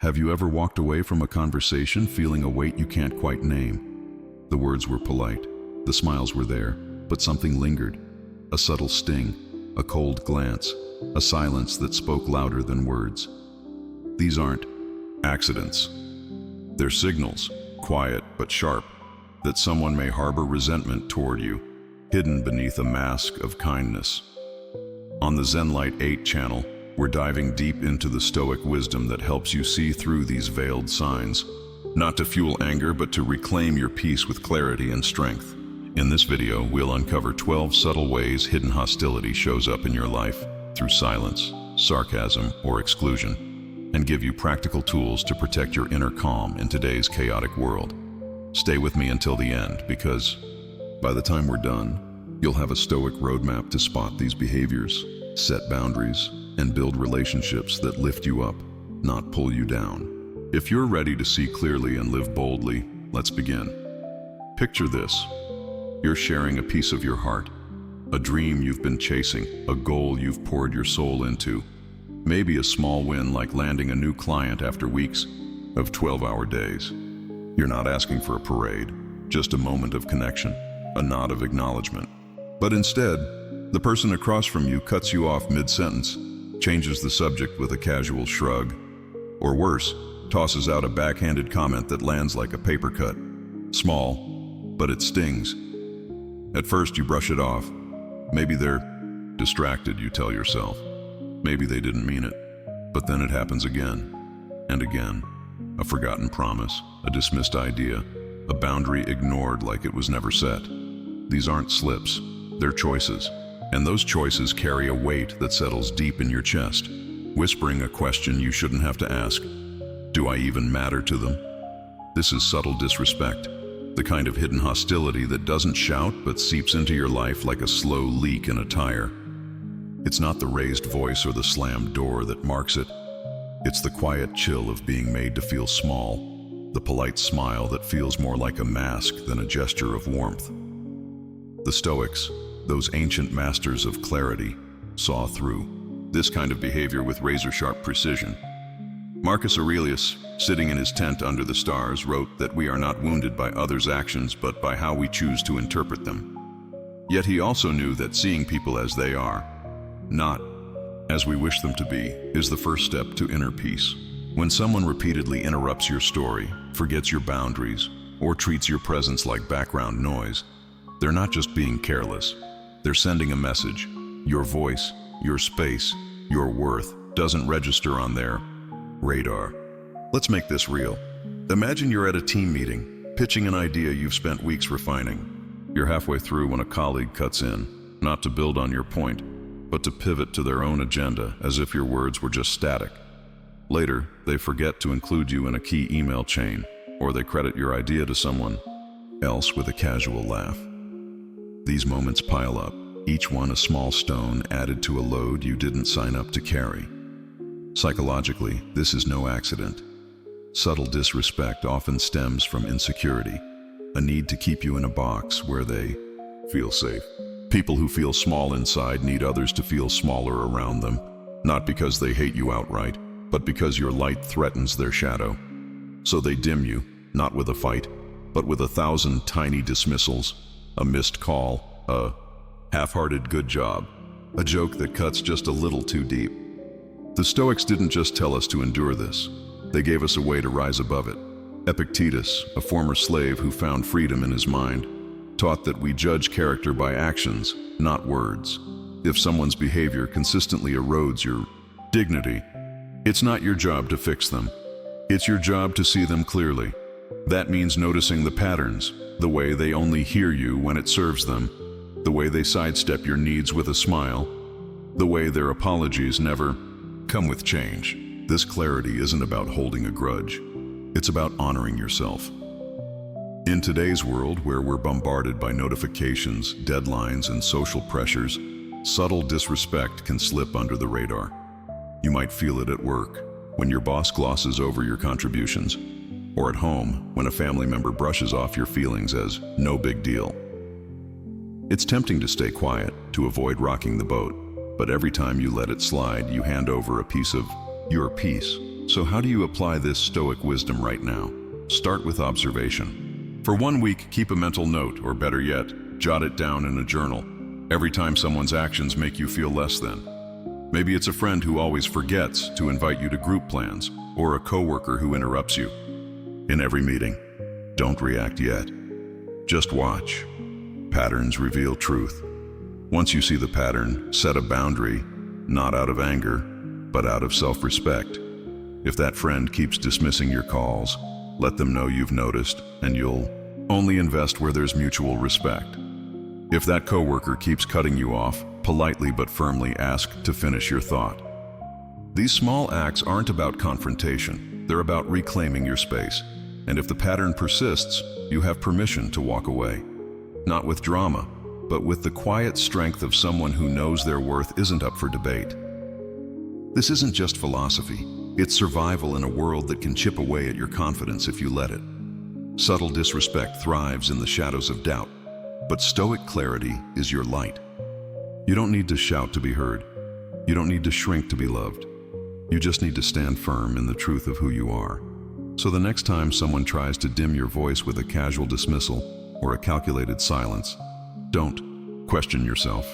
Have you ever walked away from a conversation feeling a weight you can't quite name? The words were polite, the smiles were there, but something lingered. A subtle sting, a cold glance, a silence that spoke louder than words. These aren't accidents. They're signals, quiet but sharp, that someone may harbor resentment toward you, hidden beneath a mask of kindness. On the Zenlight 8 channel, we're diving deep into the Stoic wisdom that helps you see through these veiled signs, not to fuel anger, but to reclaim your peace with clarity and strength. In this video, we'll uncover 12 subtle ways hidden hostility shows up in your life through silence, sarcasm, or exclusion, and give you practical tools to protect your inner calm in today's chaotic world. Stay with me until the end, because by the time we're done, you'll have a Stoic roadmap to spot these behaviors, set boundaries, and build relationships that lift you up, not pull you down. If you're ready to see clearly and live boldly, let's begin. Picture this. You're sharing a piece of your heart, a dream you've been chasing, a goal you've poured your soul into. Maybe a small win like landing a new client after weeks of 12-hour days. You're not asking for a parade, just a moment of connection, a nod of acknowledgement. But instead, the person across from you cuts you off mid-sentence, changes the subject with a casual shrug, or worse, tosses out a backhanded comment that lands like a paper cut. Small, but it stings. At first you brush it off. Maybe they're distracted, you tell yourself. Maybe they didn't mean it. But then it happens again and again. A forgotten promise, a dismissed idea, a boundary ignored like it was never set. These aren't slips, they're choices. And those choices carry a weight that settles deep in your chest, whispering a question you shouldn't have to ask. Do I even matter to them? This is subtle disrespect, the kind of hidden hostility that doesn't shout but seeps into your life like a slow leak in a tire. It's not the raised voice or the slammed door that marks it. It's the quiet chill of being made to feel small, the polite smile that feels more like a mask than a gesture of warmth. The Stoics, those ancient masters of clarity, saw through this kind of behavior with razor-sharp precision. Marcus Aurelius, sitting in his tent under the stars, wrote that we are not wounded by others' actions but by how we choose to interpret them. Yet he also knew that seeing people as they are, not as we wish them to be, is the first step to inner peace. When someone repeatedly interrupts your story, forgets your boundaries, or treats your presence like background noise, they're not just being careless. They're sending a message. Your voice, your space, your worth doesn't register on their radar. Let's make this real. Imagine you're at a team meeting, pitching an idea you've spent weeks refining. You're halfway through when a colleague cuts in, not to build on your point, but to pivot to their own agenda as if your words were just static. Later, they forget to include you in a key email chain, or they credit your idea to someone else with a casual laugh. These moments pile up, each one a small stone added to a load you didn't sign up to carry. Psychologically, this is no accident. Subtle disrespect often stems from insecurity, a need to keep you in a box where they feel safe. People who feel small inside need others to feel smaller around them, not because they hate you outright, but because your light threatens their shadow. So they dim you, not with a fight, but with 1,000 tiny dismissals, a missed call, a half-hearted good job, a joke that cuts just a little too deep. The Stoics didn't just tell us to endure this. They gave us a way to rise above it. Epictetus, a former slave who found freedom in his mind, taught that we judge character by actions, not words. If someone's behavior consistently erodes your dignity, it's not your job to fix them. It's your job to see them clearly. That means noticing the patterns, the way they only hear you when it serves them, the way they sidestep your needs with a smile, the way their apologies never come with change. This clarity isn't about holding a grudge. It's about honoring yourself. In today's world, where we're bombarded by notifications, deadlines, and social pressures, subtle disrespect can slip under the radar. You might feel it at work, when your boss glosses over your contributions, or at home, when a family member brushes off your feelings as no big deal. It's tempting to stay quiet, to avoid rocking the boat, but every time you let it slide, you hand over a piece of your peace. So how do you apply this Stoic wisdom right now? Start with observation. For 1 week, keep a mental note, or better yet, jot it down in a journal. Every time someone's actions make you feel less than. Maybe it's a friend who always forgets to invite you to group plans, or a coworker who interrupts you. In every meeting, don't react yet. Just watch. Patterns reveal truth. Once you see the pattern, set a boundary, not out of anger, but out of self-respect. If that friend keeps dismissing your calls, let them know you've noticed, and you'll only invest where there's mutual respect. If that coworker keeps cutting you off, politely but firmly ask to finish your thought. These small acts aren't about confrontation, they're about reclaiming your space. And if the pattern persists, you have permission to walk away. Not with drama, but with the quiet strength of someone who knows their worth isn't up for debate. This isn't just philosophy, it's survival in a world that can chip away at your confidence if you let it. Subtle disrespect thrives in the shadows of doubt, but Stoic clarity is your light. You don't need to shout to be heard. You don't need to shrink to be loved. You just need to stand firm in the truth of who you are. So the next time someone tries to dim your voice with a casual dismissal or a calculated silence, don't question yourself.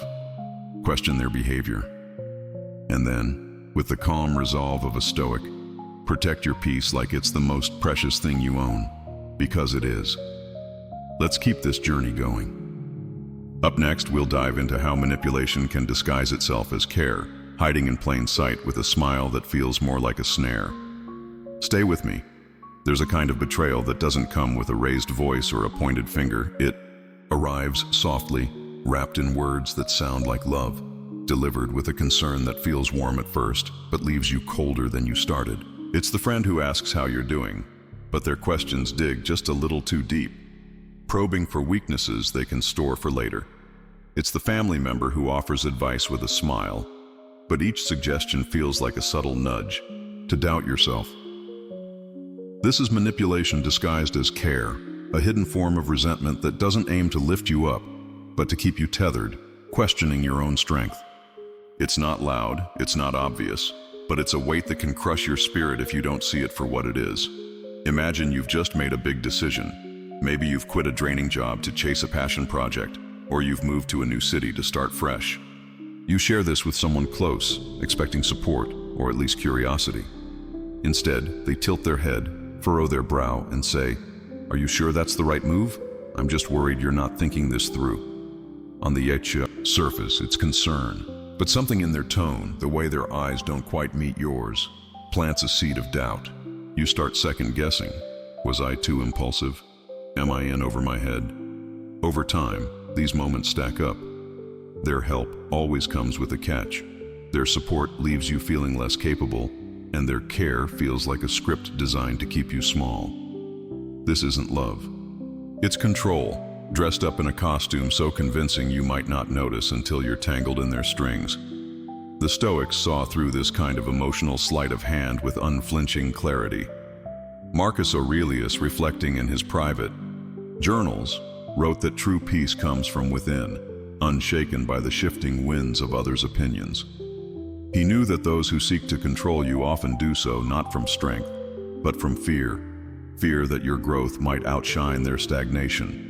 Question their behavior. And then, with the calm resolve of a Stoic, protect your peace like it's the most precious thing you own, because it is. Let's keep this journey going. Up next, we'll dive into how manipulation can disguise itself as care, hiding in plain sight with a smile that feels more like a snare. Stay with me. There's a kind of betrayal that doesn't come with a raised voice or a pointed finger. It arrives softly, wrapped in words that sound like love, delivered with a concern that feels warm at first, but leaves you colder than you started. It's the friend who asks how you're doing, but their questions dig just a little too deep, probing for weaknesses they can store for later. It's the family member who offers advice with a smile, but each suggestion feels like a subtle nudge to doubt yourself. This is manipulation disguised as care, a hidden form of resentment that doesn't aim to lift you up, but to keep you tethered, questioning your own strength. It's not loud, it's not obvious, but it's a weight that can crush your spirit if you don't see it for what it is. Imagine you've just made a big decision. Maybe you've quit a draining job to chase a passion project, or you've moved to a new city to start fresh. You share this with someone close, expecting support, or at least curiosity. Instead, they tilt their head, furrow their brow, and say, "Are you sure that's the right move? I'm just worried you're not thinking this through." On the surface, it's concern, but something in their tone, the way their eyes don't quite meet yours, plants a seed of doubt. You start second-guessing. Was I too impulsive? Am I in over my head? Over time, these moments stack up. Their help always comes with a catch. Their support leaves you feeling less capable, and their care feels like a script designed to keep you small. This isn't love. It's control, dressed up in a costume so convincing you might not notice until you're tangled in their strings. The Stoics saw through this kind of emotional sleight of hand with unflinching clarity. Marcus Aurelius, reflecting in his private journals, wrote that true peace comes from within, unshaken by the shifting winds of others' opinions. He knew that those who seek to control you often do so not from strength, but from fear. Fear that your growth might outshine their stagnation.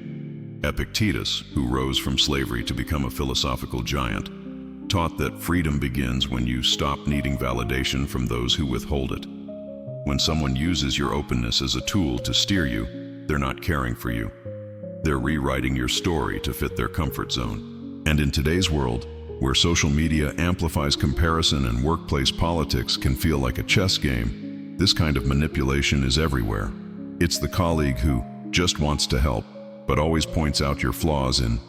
Epictetus, who rose from slavery to become a philosophical giant, taught that freedom begins when you stop needing validation from those who withhold it. When someone uses your openness as a tool to steer you, they're not caring for you. They're rewriting your story to fit their comfort zone. And in today's world, where social media amplifies comparison and workplace politics can feel like a chess game, this kind of manipulation is everywhere. It's the colleague who just wants to help, but always points out your flaws in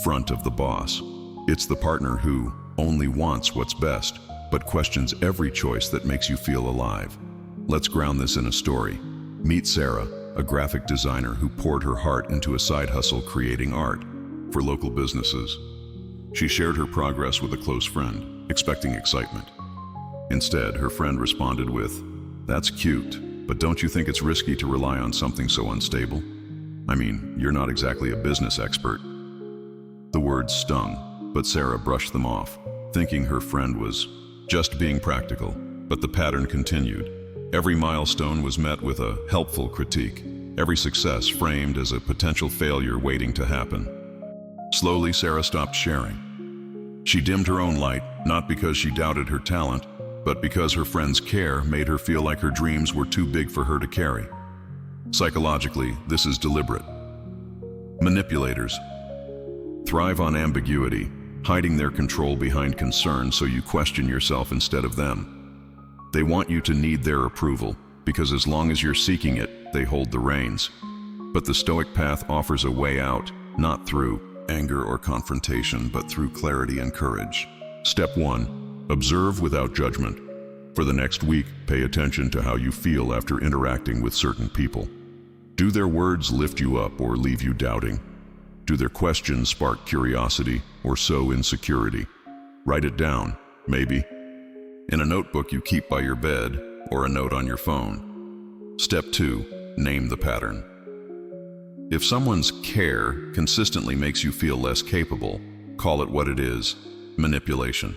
front of the boss. It's the partner who only wants what's best, but questions every choice that makes you feel alive. Let's ground this in a story. Meet Sarah, a graphic designer who poured her heart into a side hustle creating art for local businesses. She shared her progress with a close friend, expecting excitement. Instead, her friend responded with, "That's cute, but don't you think it's risky to rely on something so unstable? I mean, you're not exactly a business expert." The words stung, but Sarah brushed them off, thinking her friend was just being practical. But the pattern continued. Every milestone was met with a helpful critique, every success framed as a potential failure waiting to happen. Slowly, Sarah stopped sharing. She dimmed her own light, not because she doubted her talent, but because her friends' care made her feel like her dreams were too big for her to carry. Psychologically, this is deliberate. Manipulators thrive on ambiguity, hiding their control behind concern so you question yourself instead of them. They want you to need their approval, because as long as you're seeking it, they hold the reins. But the Stoic path offers a way out, not through anger or confrontation, but through clarity and courage. Step 1. Observe without judgment. For the next week, pay attention to how you feel after interacting with certain people. Do their words lift you up or leave you doubting? Do their questions spark curiosity or sow insecurity? Write it down, maybe, in a notebook you keep by your bed or a note on your phone. Step 2. Name the pattern. If someone's care consistently makes you feel less capable, call it what it is: manipulation.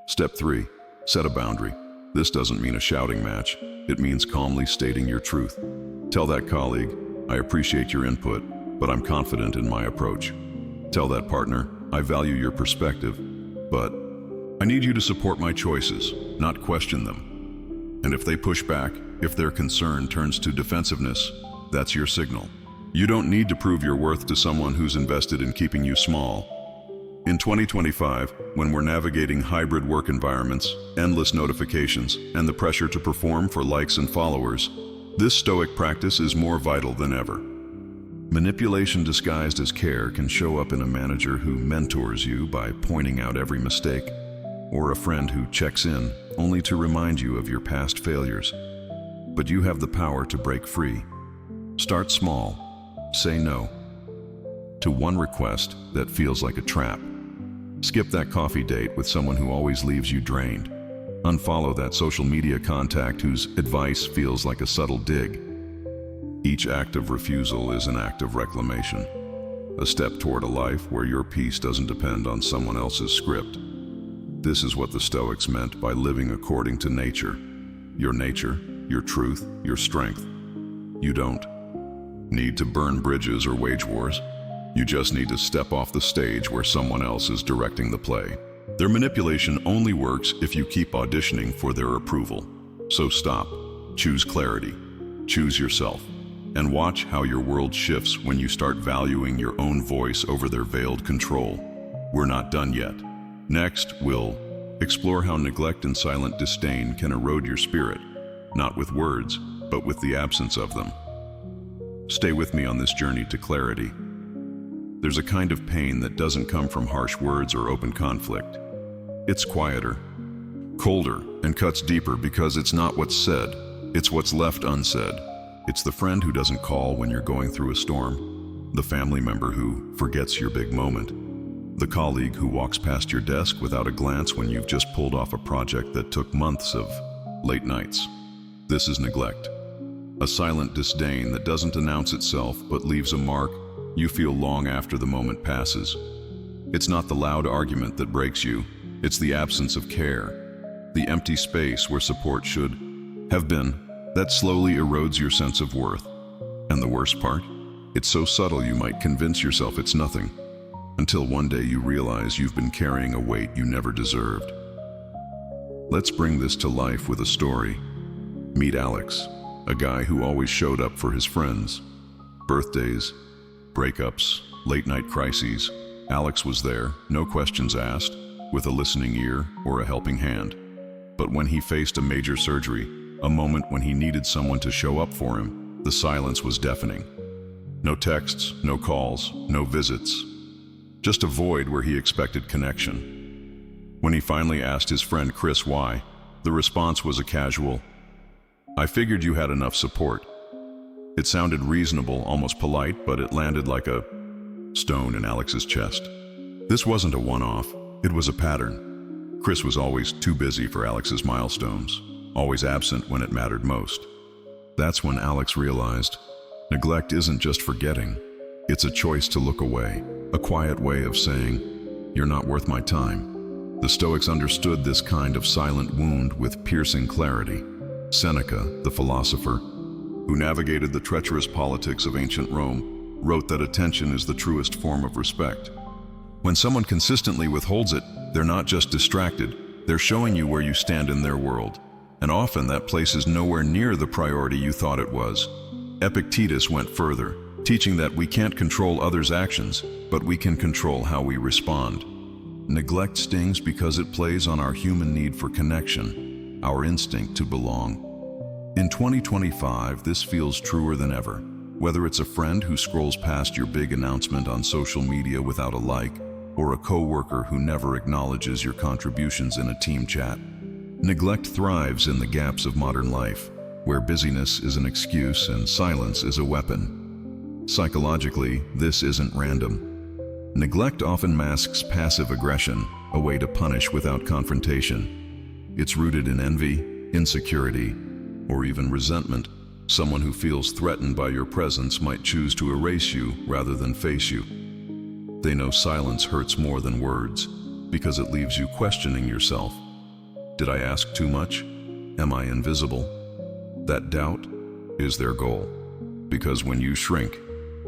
Step 3. Set a boundary. This doesn't mean a shouting match. It means calmly stating your truth. Tell that colleague, "I appreciate your input, but I'm confident in my approach." Tell that partner, "I value your perspective, but I need you to support my choices, not question them." And if they push back, if their concern turns to defensiveness, that's your signal. You don't need to prove your worth to someone who's invested in keeping you small. In 2025, when we're navigating hybrid work environments, endless notifications, and the pressure to perform for likes and followers, this Stoic practice is more vital than ever. Manipulation disguised as care can show up in a manager who mentors you by pointing out every mistake, or a friend who checks in only to remind you of your past failures. But you have the power to break free. Start small. Say no to one request that feels like a trap. Skip that coffee date with someone who always leaves you drained. Unfollow that social media contact whose advice feels like a subtle dig. Each act of refusal is an act of reclamation, a step toward a life where your peace doesn't depend on someone else's script. This is what the Stoics meant by living according to nature, your truth, your strength. You don't need to burn bridges or wage wars. You just need to step off the stage where someone else is directing the play. Their manipulation only works if you keep auditioning for their approval. So stop, choose clarity, choose yourself, and watch how your world shifts when you start valuing your own voice over their veiled control. We're not done yet. Next, we'll explore how neglect and silent disdain can erode your spirit, not with words, but with the absence of them. Stay with me on this journey to clarity. There's a kind of pain that doesn't come from harsh words or open conflict. It's quieter, colder, and cuts deeper because it's not what's said, it's what's left unsaid. It's the friend who doesn't call when you're going through a storm, the family member who forgets your big moment, the colleague who walks past your desk without a glance when you've just pulled off a project that took months of late nights. This is neglect. A silent disdain that doesn't announce itself but leaves a mark you feel long after the moment passes. It's not the loud argument that breaks you, it's the absence of care, the empty space where support should have been, that slowly erodes your sense of worth. And the worst part? It's so subtle you might convince yourself it's nothing, until one day you realize you've been carrying a weight you never deserved. Let's bring this to life with a story. Meet Alex, a guy who always showed up for his friends. Birthdays, breakups, late-night crises. Alex was there, no questions asked, with a listening ear or a helping hand. But when he faced a major surgery, a moment when he needed someone to show up for him, the silence was deafening. No texts, no calls, no visits. Just a void where he expected connection. When he finally asked his friend Chris why, the response was a casual, "I figured you had enough support." It sounded reasonable, almost polite, but it landed like a stone in Alex's chest. This wasn't a one-off, it was a pattern. Chris was always too busy for Alex's milestones, always absent when it mattered most. That's when Alex realized, neglect isn't just forgetting, it's a choice to look away, a quiet way of saying, "You're not worth my time." The Stoics understood this kind of silent wound with piercing clarity. Seneca, the philosopher, who navigated the treacherous politics of ancient Rome, wrote that attention is the truest form of respect. When someone consistently withholds it, they're not just distracted, they're showing you where you stand in their world. And often that place is nowhere near the priority you thought it was. Epictetus went further, teaching that we can't control others' actions, but we can control how we respond. Neglect stings because it plays on our human need for connection, our instinct to belong. In 2025, this feels truer than ever. Whether it's a friend who scrolls past your big announcement on social media without a like, or a coworker who never acknowledges your contributions in a team chat. Neglect thrives in the gaps of modern life, where busyness is an excuse and silence is a weapon. Psychologically, this isn't random. Neglect often masks passive aggression, a way to punish without confrontation. It's rooted in envy, insecurity, or even resentment. Someone who feels threatened by your presence might choose to erase you rather than face you. They know silence hurts more than words, because it leaves you questioning yourself. Did I ask too much? Am I invisible? That doubt is their goal, because when you shrink,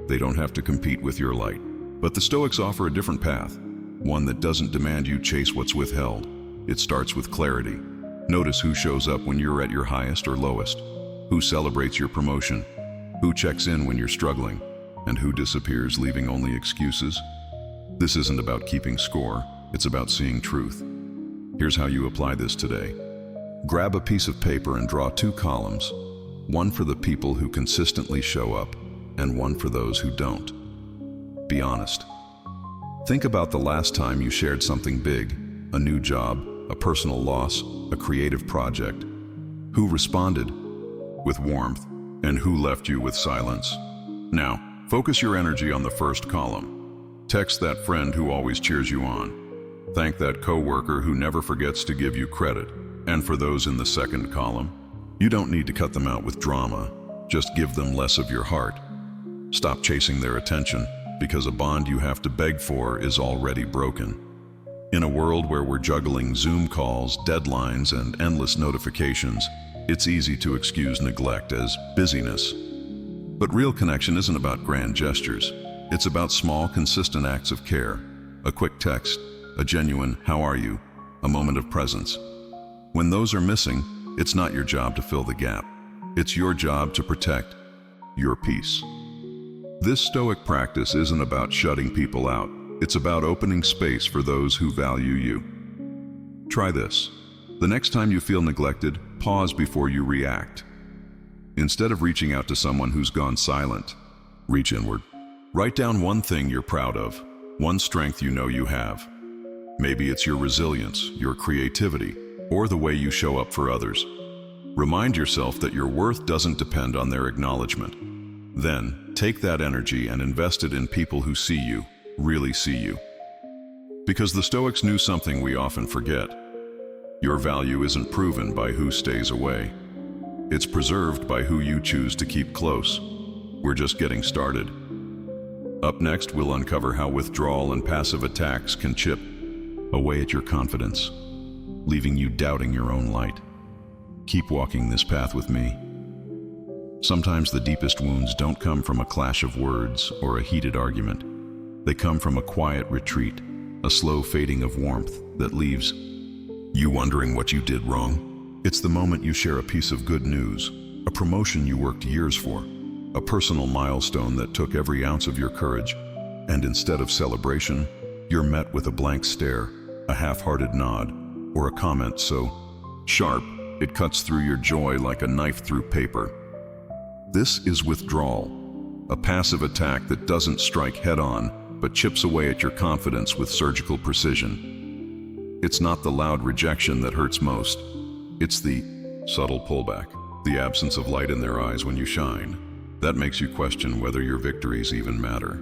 they don't have to compete with your light. But the Stoics offer a different path, one that doesn't demand you chase what's withheld. It starts with clarity. Notice who shows up when you're at your highest or lowest, who celebrates your promotion, who checks in when you're struggling, and who disappears leaving only excuses. This isn't about keeping score, it's about seeing truth. Here's how you apply this today. Grab a piece of paper and draw 2 columns, one for the people who consistently show up, and one for those who don't. Be honest. Think about the last time you shared something big, a new job, a personal loss, a creative project. Who responded with warmth, and who left you with silence? Now, focus your energy on the first column. Text that friend who always cheers you on. Thank that coworker who never forgets to give you credit. And for those in the second column, you don't need to cut them out with drama. Just give them less of your heart. Stop chasing their attention, because a bond you have to beg for is already broken. In a world where we're juggling Zoom calls, deadlines, and endless notifications, it's easy to excuse neglect as busyness. But real connection isn't about grand gestures. It's about small, consistent acts of care. A quick text, a genuine "how are you?" a moment of presence. When those are missing, it's not your job to fill the gap. It's your job to protect your peace. This Stoic practice isn't about shutting people out. It's about opening space for those who value you. Try this. The next time you feel neglected, pause before you react. Instead of reaching out to someone who's gone silent, reach inward. Write down one thing you're proud of, one strength you know you have. Maybe it's your resilience, your creativity, or the way you show up for others. Remind yourself that your worth doesn't depend on their acknowledgement. Then, take that energy and invest it in people who see you, really see you. Because the Stoics knew something we often forget. Your value isn't proven by who stays away. It's preserved by who you choose to keep close. We're just getting started. Up next, we'll uncover how withdrawal and passive attacks can chip away at your confidence, leaving you doubting your own light. Keep walking this path with me. Sometimes the deepest wounds don't come from a clash of words or a heated argument. They come from a quiet retreat, a slow fading of warmth that leaves you wondering what you did wrong. It's the moment you share a piece of good news, a promotion you worked years for, a personal milestone that took every ounce of your courage, and instead of celebration, you're met with a blank stare, a half-hearted nod, or a comment so sharp it cuts through your joy like a knife through paper. This is withdrawal, a passive attack that doesn't strike head-on, but chips away at your confidence with surgical precision. It's not the loud rejection that hurts most. It's the subtle pullback, the absence of light in their eyes when you shine. That makes you question whether your victories even matter.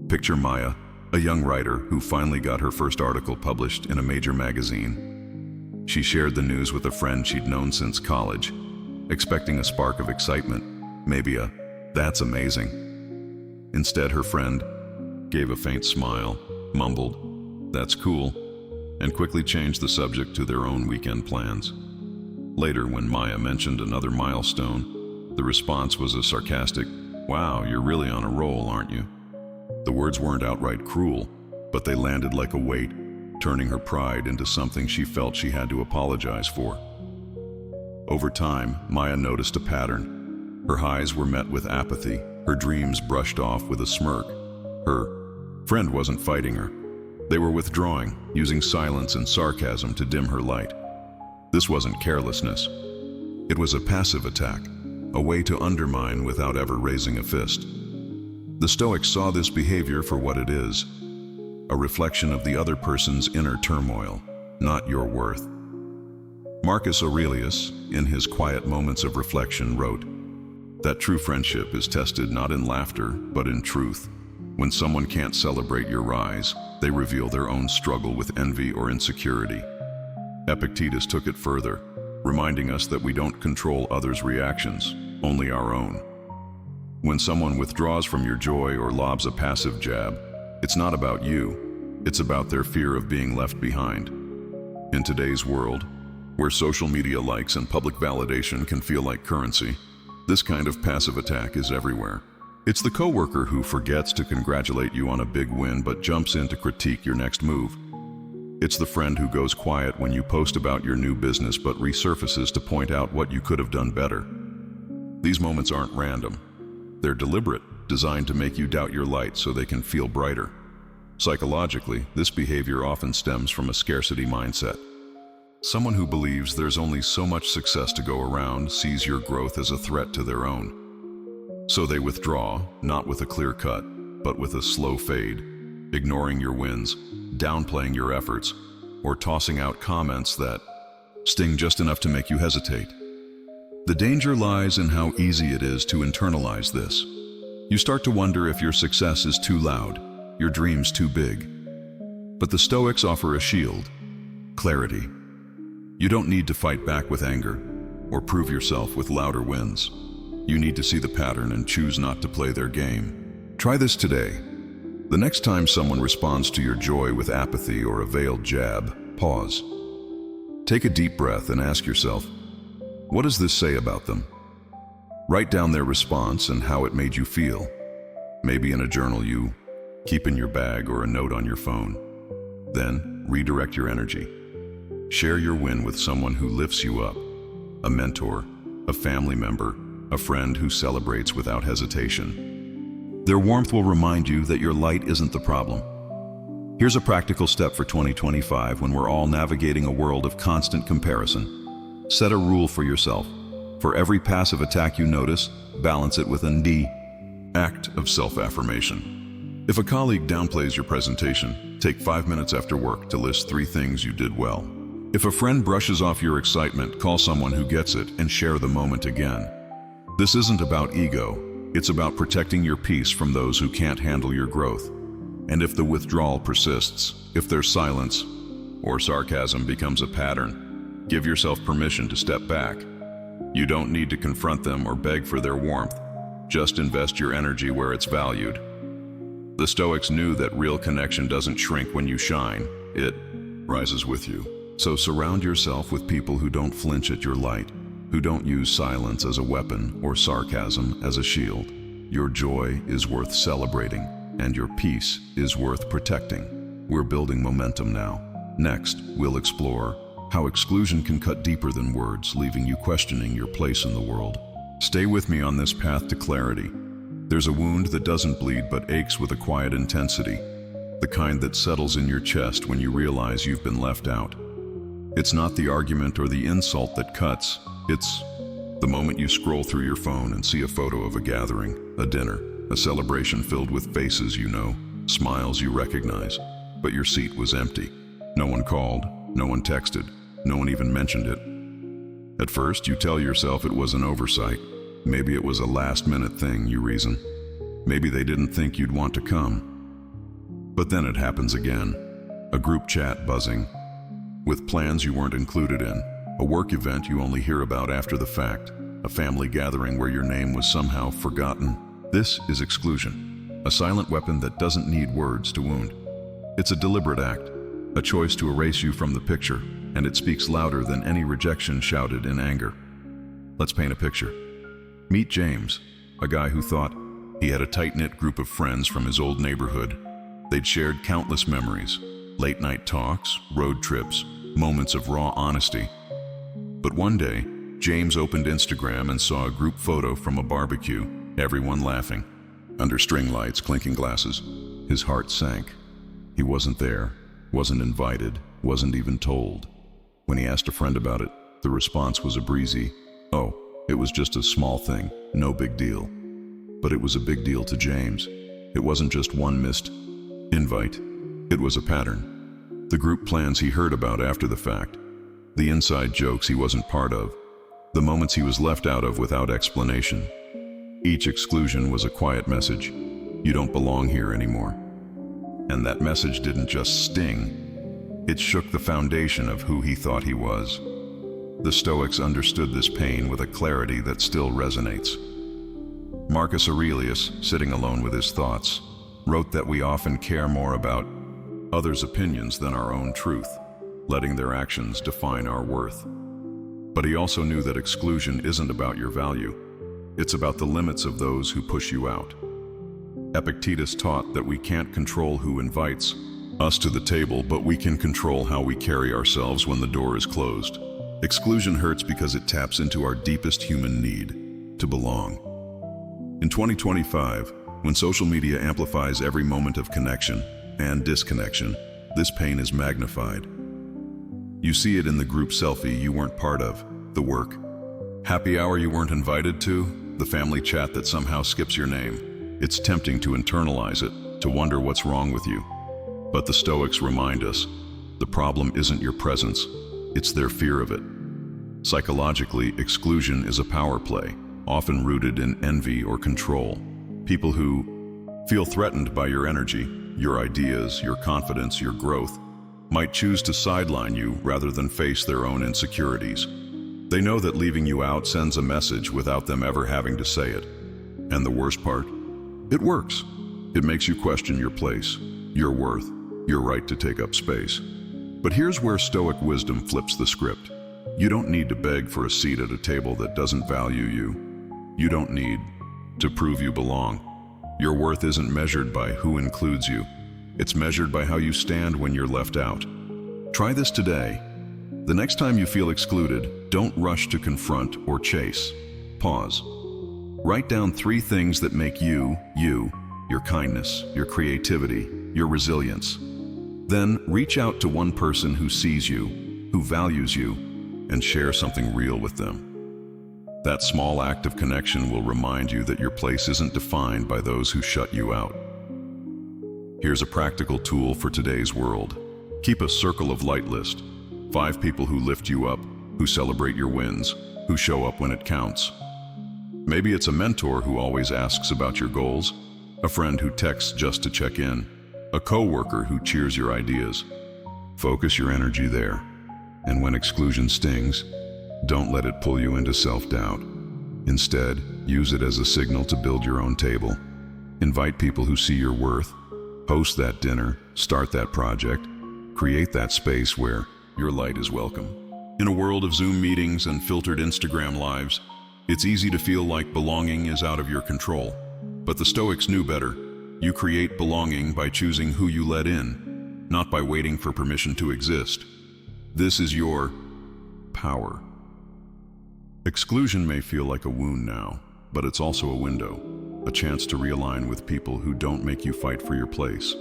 Picture Maya, a young writer who finally got her first article published in a major magazine. She shared the news with a friend she'd known since college, expecting a spark of excitement, maybe a "that's amazing." Instead, her friend gave a faint smile, mumbled, "That's cool," and quickly changed the subject to their own weekend plans. Later, when Maya mentioned another milestone, the response was a sarcastic, "Wow, you're really on a roll, aren't you?" The words weren't outright cruel, but they landed like a weight, turning her pride into something she felt she had to apologize for. Over time, Maya noticed a pattern. Her highs were met with apathy, her dreams brushed off with a smirk. Her friend wasn't fighting her. They were withdrawing, using silence and sarcasm to dim her light. This wasn't carelessness. It was a passive attack, a way to undermine without ever raising a fist. The Stoics saw this behavior for what it is, a reflection of the other person's inner turmoil, not your worth. Marcus Aurelius, in his Quiet Moments of Reflection, wrote that true friendship is tested not in laughter, but in truth. When someone can't celebrate your rise, they reveal their own struggle with envy or insecurity. Epictetus took it further, reminding us that we don't control others' reactions, only our own. When someone withdraws from your joy or lobs a passive jab, it's not about you, it's about their fear of being left behind. In today's world, where social media likes and public validation can feel like currency, this kind of passive attack is everywhere. It's the coworker who forgets to congratulate you on a big win but jumps in to critique your next move. It's the friend who goes quiet when you post about your new business but resurfaces to point out what you could have done better. These moments aren't random. They're deliberate, designed to make you doubt your light so they can feel brighter. Psychologically, this behavior often stems from a scarcity mindset. Someone who believes there's only so much success to go around sees your growth as a threat to their own. So they withdraw, not with a clear cut, but with a slow fade, ignoring your wins, downplaying your efforts, or tossing out comments that sting just enough to make you hesitate. The danger lies in how easy it is to internalize this. You start to wonder if your success is too loud, your dreams too big. But the Stoics offer a shield: clarity. You don't need to fight back with anger or prove yourself with louder wins. You need to see the pattern and choose not to play their game. Try this today. The next time someone responds to your joy with apathy or a veiled jab, pause. Take a deep breath and ask yourself, what does this say about them? Write down their response and how it made you feel. Maybe in a journal you keep in your bag or a note on your phone. Then redirect your energy. Share your win with someone who lifts you up, a mentor, a family member, a friend who celebrates without hesitation. Their warmth will remind you that your light isn't the problem. Here's a practical step for 2025 when we're all navigating a world of constant comparison. Set a rule for yourself. For every passive attack you notice, balance it with an act of self-affirmation. If a colleague downplays your presentation, take 5 minutes after work to list 3 things you did well. If a friend brushes off your excitement, call someone who gets it and share the moment again. This isn't about ego, it's about protecting your peace from those who can't handle your growth. And if the withdrawal persists, if their silence or sarcasm becomes a pattern, give yourself permission to step back. You don't need to confront them or beg for their warmth. Just invest your energy where it's valued. The Stoics knew that real connection doesn't shrink when you shine, it rises with you. So surround yourself with people who don't flinch at your light, who don't use silence as a weapon or sarcasm as a shield. Your joy is worth celebrating, and your peace is worth protecting. We're building momentum now. Next, we'll explore how exclusion can cut deeper than words, leaving you questioning your place in the world. Stay with me on this path to clarity. There's a wound that doesn't bleed but aches with a quiet intensity, the kind that settles in your chest when you realize you've been left out. It's not the argument or the insult that cuts, it's the moment you scroll through your phone and see a photo of a gathering, a dinner, a celebration filled with faces you know, smiles you recognize, but your seat was empty. No one called, no one texted, no one even mentioned it. At first, you tell yourself it was an oversight. Maybe it was a last-minute thing, you reason. Maybe they didn't think you'd want to come. But then it happens again. A group chat buzzing, with plans you weren't included in, a work event you only hear about after the fact, a family gathering where your name was somehow forgotten. This is exclusion, a silent weapon that doesn't need words to wound. It's a deliberate act, a choice to erase you from the picture, and it speaks louder than any rejection shouted in anger. Let's paint a picture. Meet James, a guy who thought he had a tight-knit group of friends from his old neighborhood. They'd shared countless memories, late-night talks, road trips, moments of raw honesty. But one day, James opened Instagram and saw a group photo from a barbecue, everyone laughing. Under string lights, clinking glasses, his heart sank. He wasn't there, wasn't invited, wasn't even told. When he asked a friend about it, the response was a breezy, "Oh, it was just a small thing, no big deal." But it was a big deal to James. It wasn't just one missed invite. It was a pattern. The group plans he heard about after the fact. The inside jokes he wasn't part of. The moments he was left out of without explanation. Each exclusion was a quiet message. You don't belong here anymore. And that message didn't just sting. It shook the foundation of who he thought he was. The Stoics understood this pain with a clarity that still resonates. Marcus Aurelius, sitting alone with his thoughts, wrote that we often care more about others' opinions than our own truth, letting their actions define our worth. But he also knew that exclusion isn't about your value. It's about the limits of those who push you out. Epictetus taught that we can't control who invites us to the table, but we can control how we carry ourselves when the door is closed. Exclusion hurts because it taps into our deepest human need, to belong. In 2025, when social media amplifies every moment of connection and disconnection, this pain is magnified. You see it in the group selfie you weren't part of, the work happy hour you weren't invited to, the family chat that somehow skips your name. It's tempting to internalize it, to wonder what's wrong with you. But the Stoics remind us, the problem isn't your presence, it's their fear of it. Psychologically, exclusion is a power play, often rooted in envy or control. People who feel threatened by your energy, your ideas, your confidence, your growth, might choose to sideline you rather than face their own insecurities. They know that leaving you out sends a message without them ever having to say it. And the worst part? It works. It makes you question your place, your worth, your right to take up space. But here's where Stoic wisdom flips the script. You don't need to beg for a seat at a table that doesn't value you. You don't need to prove you belong. Your worth isn't measured by who includes you. It's measured by how you stand when you're left out. Try this today. The next time you feel excluded, don't rush to confront or chase. Pause. Write down 3 things that make you, your kindness, your creativity, your resilience. Then reach out to one person who sees you, who values you, and share something real with them. That small act of connection will remind you that your place isn't defined by those who shut you out. Here's a practical tool for today's world. Keep a circle of light list. 5 people who lift you up, who celebrate your wins, who show up when it counts. Maybe it's a mentor who always asks about your goals, a friend who texts just to check in, a coworker who cheers your ideas. Focus your energy there. And when exclusion stings, don't let it pull you into self-doubt. Instead, use it as a signal to build your own table. Invite people who see your worth. Host that dinner, start that project, create that space where your light is welcome. In a world of Zoom meetings and filtered Instagram lives, it's easy to feel like belonging is out of your control. But the Stoics knew better. You create belonging by choosing who you let in, not by waiting for permission to exist. This is your power. Exclusion may feel like a wound now, but it's also a window, a chance to realign with people who don't make you fight for your place.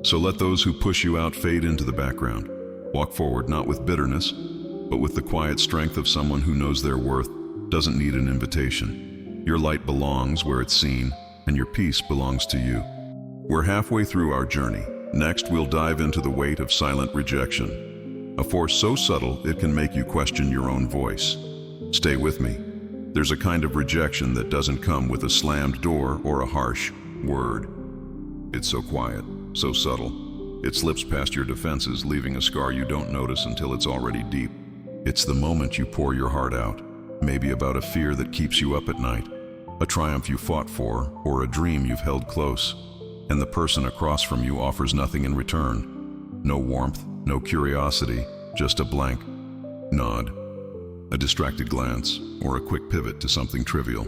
So let those who push you out fade into the background. Walk forward not with bitterness, but with the quiet strength of someone who knows their worth doesn't need an invitation. Your light belongs where it's seen, and your peace belongs to you. We're halfway through our journey. Next, we'll dive into the weight of silent rejection, a force so subtle it can make you question your own voice. Stay with me. There's a kind of rejection that doesn't come with a slammed door or a harsh word. It's so quiet, so subtle. It slips past your defenses, leaving a scar you don't notice until it's already deep. It's the moment you pour your heart out, maybe about a fear that keeps you up at night, a triumph you fought for, or a dream you've held close, and the person across from you offers nothing in return. No warmth, no curiosity, just a blank nod, a distracted glance, or a quick pivot to something trivial.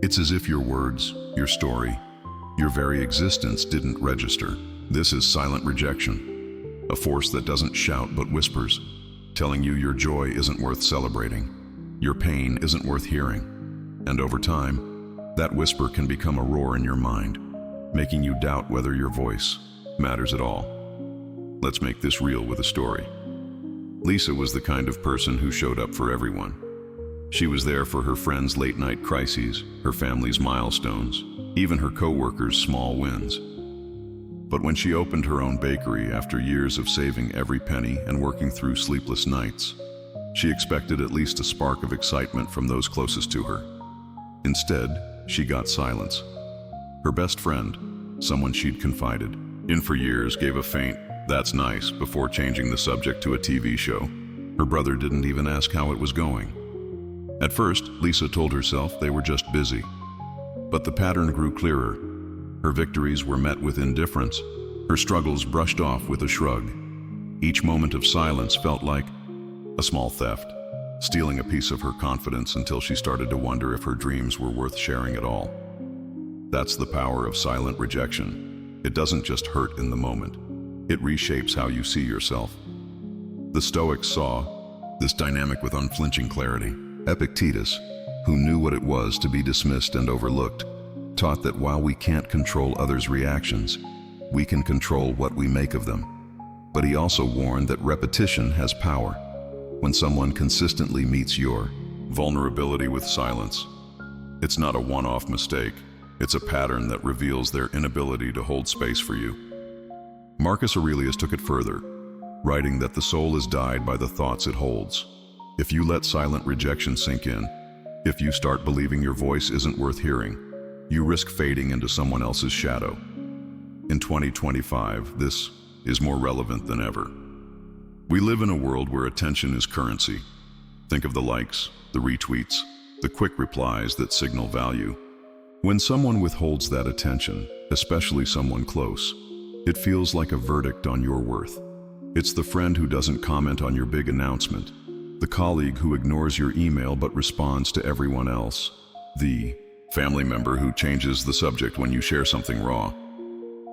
It's as if your words, your story, your very existence didn't register. This is silent rejection, a force that doesn't shout but whispers, telling you your joy isn't worth celebrating, your pain isn't worth hearing. And over time, that whisper can become a roar in your mind, making you doubt whether your voice matters at all. Let's make this real with a story. Lisa was the kind of person who showed up for everyone. She was there for her friends' late-night crises, her family's milestones, even her co-workers' small wins. But when she opened her own bakery after years of saving every penny and working through sleepless nights, she expected at least a spark of excitement from those closest to her. Instead, she got silence. Her best friend, someone she'd confided in for years, gave a faint, "That's nice," before changing the subject to a TV show. Her brother didn't even ask how it was going. At first, Lisa told herself they were just busy. But the pattern grew clearer. Her victories were met with indifference, her struggles brushed off with a shrug. Each moment of silence felt like a small theft, stealing a piece of her confidence until she started to wonder if her dreams were worth sharing at all. That's the power of silent rejection. It doesn't just hurt in the moment. It reshapes how you see yourself. The Stoics saw this dynamic with unflinching clarity. Epictetus, who knew what it was to be dismissed and overlooked, taught that while we can't control others' reactions, we can control what we make of them. But he also warned that repetition has power. When someone consistently meets your vulnerability with silence, it's not a one-off mistake. It's a pattern that reveals their inability to hold space for you. Marcus Aurelius took it further, writing that the soul is dyed by the thoughts it holds. If you let silent rejection sink in, if you start believing your voice isn't worth hearing, you risk fading into someone else's shadow. In 2025, this is more relevant than ever. We live in a world where attention is currency. Think of the likes, the retweets, the quick replies that signal value. When someone withholds that attention, especially someone close, it feels like a verdict on your worth. It's the friend who doesn't comment on your big announcement, the colleague who ignores your email but responds to everyone else, the family member who changes the subject when you share something raw.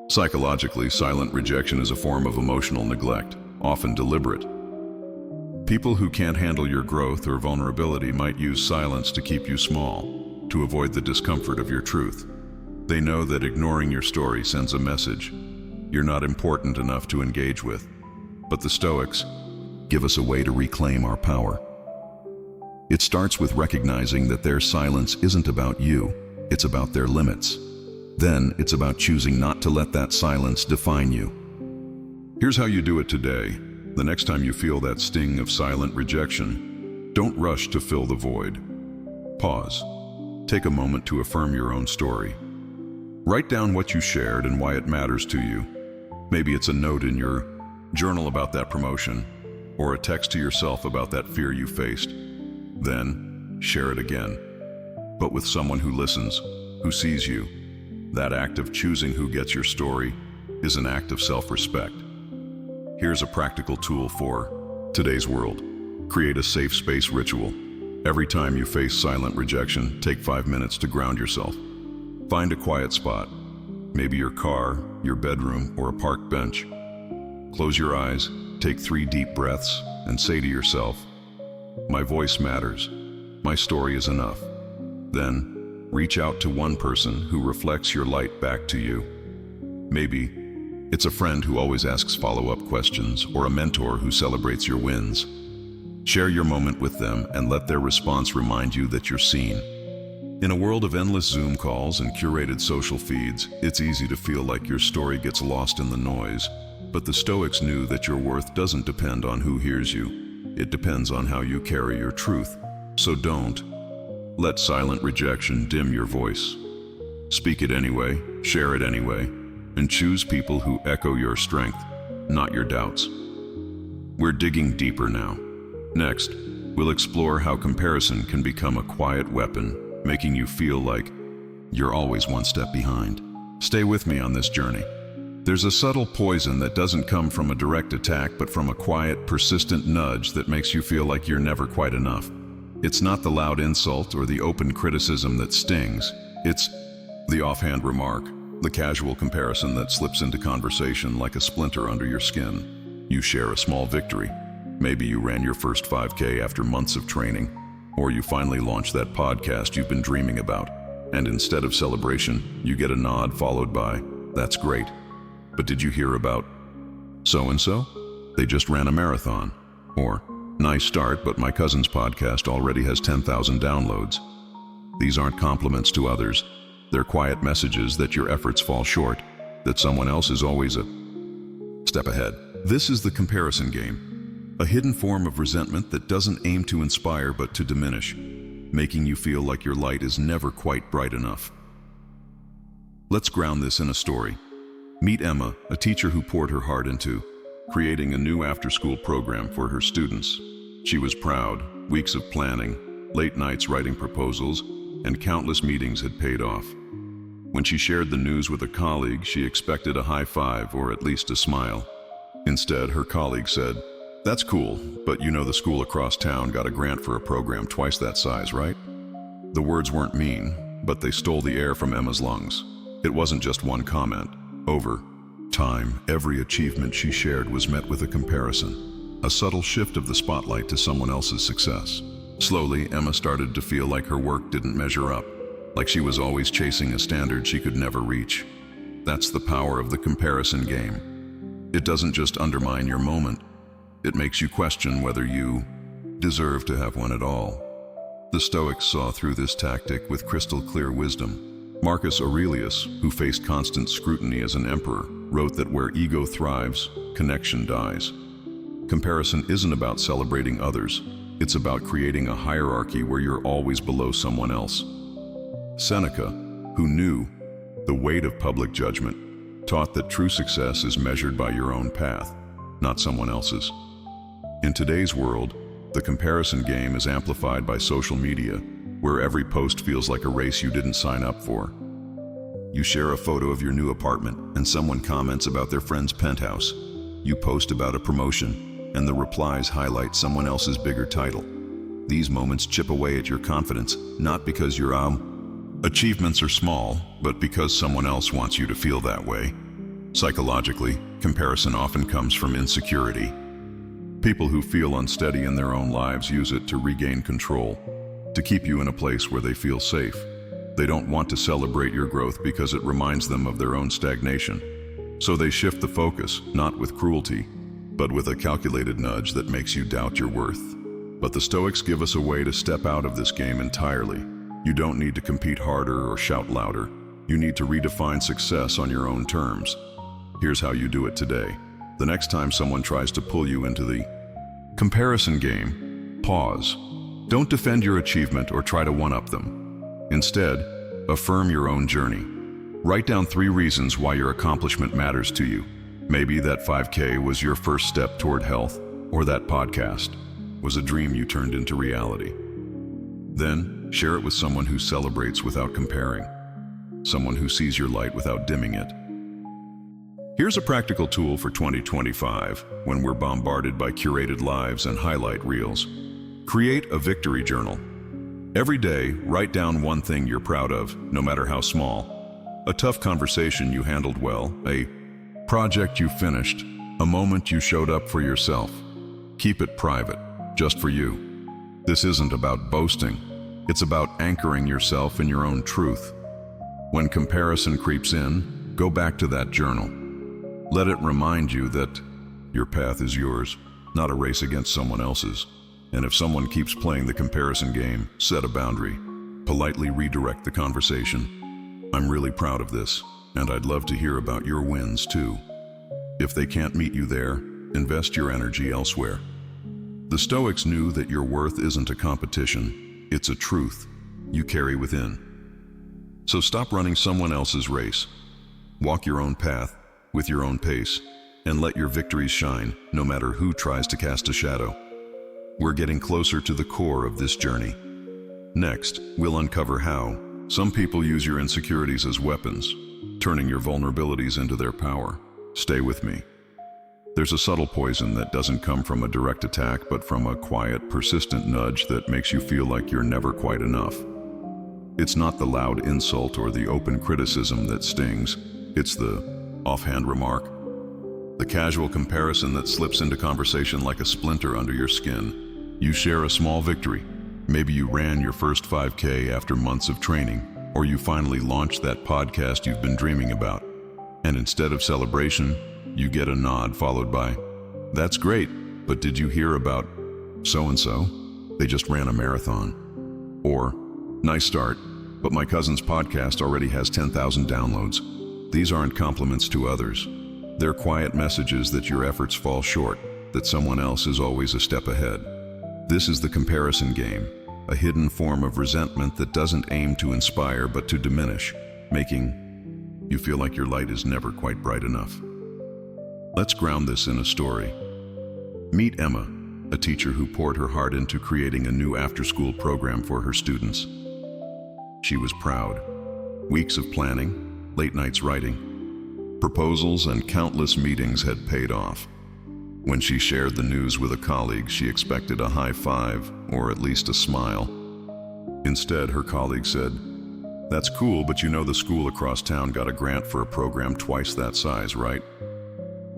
Psychologically, silent rejection is a form of emotional neglect, often deliberate. People who can't handle your growth or vulnerability might use silence to keep you small, to avoid the discomfort of your truth. They know that ignoring your story sends a message you're not important enough to engage with. But the Stoics give us a way to reclaim our power. It starts with recognizing that their silence isn't about you, it's about their limits. Then it's about choosing not to let that silence define you. Here's how you do it today. The next time you feel that sting of silent rejection, don't rush to fill the void. Pause. Take a moment to affirm your own story. Write down what you shared and why it matters to you. Maybe it's a note in your journal about that promotion, or a text to yourself about that fear you faced. Then, share it again, but with someone who listens, who sees you. That act of choosing who gets your story is an act of self-respect. Here's a practical tool for today's world. Create a safe space ritual. Every time you face silent rejection, take 5 minutes to ground yourself. Find a quiet spot, maybe your car, your bedroom, or a park bench. Close your eyes, take 3 deep breaths, and say to yourself, "My voice matters. My story is enough." Then, reach out to one person who reflects your light back to you. Maybe it's a friend who always asks follow-up questions, or a mentor who celebrates your wins. Share your moment with them and let their response remind you that you're seen. In a world of endless Zoom calls and curated social feeds, it's easy to feel like your story gets lost in the noise. But the Stoics knew that your worth doesn't depend on who hears you. It depends on how you carry your truth. So don't let silent rejection dim your voice. Speak it anyway, share it anyway, and choose people who echo your strength, not your doubts. We're digging deeper now. Next, we'll explore how comparison can become a quiet weapon, making you feel like you're always one step behind. Stay with me on this journey. There's a subtle poison that doesn't come from a direct attack but from a quiet, persistent nudge that makes you feel like you're never quite enough. It's not the loud insult or the open criticism that stings. It's the offhand remark, the casual comparison that slips into conversation like a splinter under your skin. You share a small victory. Maybe you ran your first 5K after months of training, or you finally launched that podcast you've been dreaming about. And instead of celebration, you get a nod followed by, "That's great. But did you hear about so-and-so? They just ran a marathon." Or, "Nice start, but my cousin's podcast already has 10,000 downloads." These aren't compliments to others. They're quiet messages that your efforts fall short, that someone else is always a step ahead. This is the comparison game, a hidden form of resentment that doesn't aim to inspire but to diminish, making you feel like your light is never quite bright enough. Let's ground this in a story. Meet Emma, a teacher who poured her heart into creating a new after-school program for her students. She was proud. Weeks of planning, late nights writing proposals, and countless meetings had paid off. When she shared the news with a colleague, she expected a high five or at least a smile. Instead, her colleague said, "That's cool, but you know the school across town got a grant for a program twice that size, right?" The words weren't mean, but they stole the air from Emma's lungs. It wasn't just one comment. Over time, every achievement she shared was met with a comparison, a subtle shift of the spotlight to someone else's success. Slowly, Emma started to feel like her work didn't measure up, like she was always chasing a standard she could never reach. That's the power of the comparison game. It doesn't just undermine your moment, it makes you question whether you deserve to have one at all. The Stoics saw through this tactic with crystal clear wisdom. Marcus Aurelius, who faced constant scrutiny as an emperor, wrote that where ego thrives, connection dies. Comparison isn't about celebrating others, it's about creating a hierarchy where you're always below someone else. Seneca, who knew the weight of public judgment, taught that true success is measured by your own path, not someone else's. In today's world, the comparison game is amplified by social media, where every post feels like a race you didn't sign up for. You share a photo of your new apartment, and someone comments about their friend's penthouse. You post about a promotion, and the replies highlight someone else's bigger title. These moments chip away at your confidence, not because your achievements are small, but because someone else wants you to feel that way. Psychologically, comparison often comes from insecurity. People who feel unsteady in their own lives use it to regain control, to keep you in a place where they feel safe. They don't want to celebrate your growth because it reminds them of their own stagnation. So they shift the focus, not with cruelty, but with a calculated nudge that makes you doubt your worth. But the Stoics give us a way to step out of this game entirely. You don't need to compete harder or shout louder. You need to redefine success on your own terms. Here's how you do it today. The next time someone tries to pull you into the comparison game, pause. Don't defend your achievement or try to one-up them. Instead, affirm your own journey. Write down 3 reasons why your accomplishment matters to you. Maybe that 5K was your first step toward health, or that podcast was a dream you turned into reality. Then, share it with someone who celebrates without comparing, someone who sees your light without dimming it. Here's a practical tool for 2025 when we're bombarded by curated lives and highlight reels. Create a victory journal. Every day, write down one thing you're proud of, no matter how small. A tough conversation you handled well, a project you finished, a moment you showed up for yourself. Keep it private, just for you. This isn't about boasting. It's about anchoring yourself in your own truth. When comparison creeps in, go back to that journal. Let it remind you that your path is yours, not a race against someone else's. And if someone keeps playing the comparison game, set a boundary. Politely redirect the conversation. "I'm really proud of this, and I'd love to hear about your wins too." If they can't meet you there, invest your energy elsewhere. The Stoics knew that your worth isn't a competition, it's a truth you carry within. So stop running someone else's race. Walk your own path, with your own pace, and let your victories shine, no matter who tries to cast a shadow. We're getting closer to the core of this journey. Next, we'll uncover how some people use your insecurities as weapons, turning your vulnerabilities into their power. Stay with me. There's a subtle poison that doesn't come from a direct attack, but from a quiet, persistent nudge that makes you feel like you're never quite enough. It's not the loud insult or the open criticism that stings. It's the offhand remark, the casual comparison that slips into conversation like a splinter under your skin. You share a small victory. Maybe you ran your first 5K after months of training, or you finally launched that podcast you've been dreaming about. And instead of celebration, you get a nod followed by, "That's great, but did you hear about so-and-so? They just ran a marathon." Or, "Nice start, but my cousin's podcast already has 10,000 downloads." These aren't compliments to others. They're quiet messages that your efforts fall short, that someone else is always a step ahead. This is the comparison game, a hidden form of resentment that doesn't aim to inspire but to diminish, making you feel like your light is never quite bright enough. Let's ground this in a story. Meet Emma, a teacher who poured her heart into creating a new after-school program for her students. She was proud. Weeks of planning, late nights writing, proposals, and countless meetings had paid off. When she shared the news with a colleague, she expected a high five, or at least a smile. Instead, her colleague said, "That's cool, but you know the school across town got a grant for a program twice that size, right?"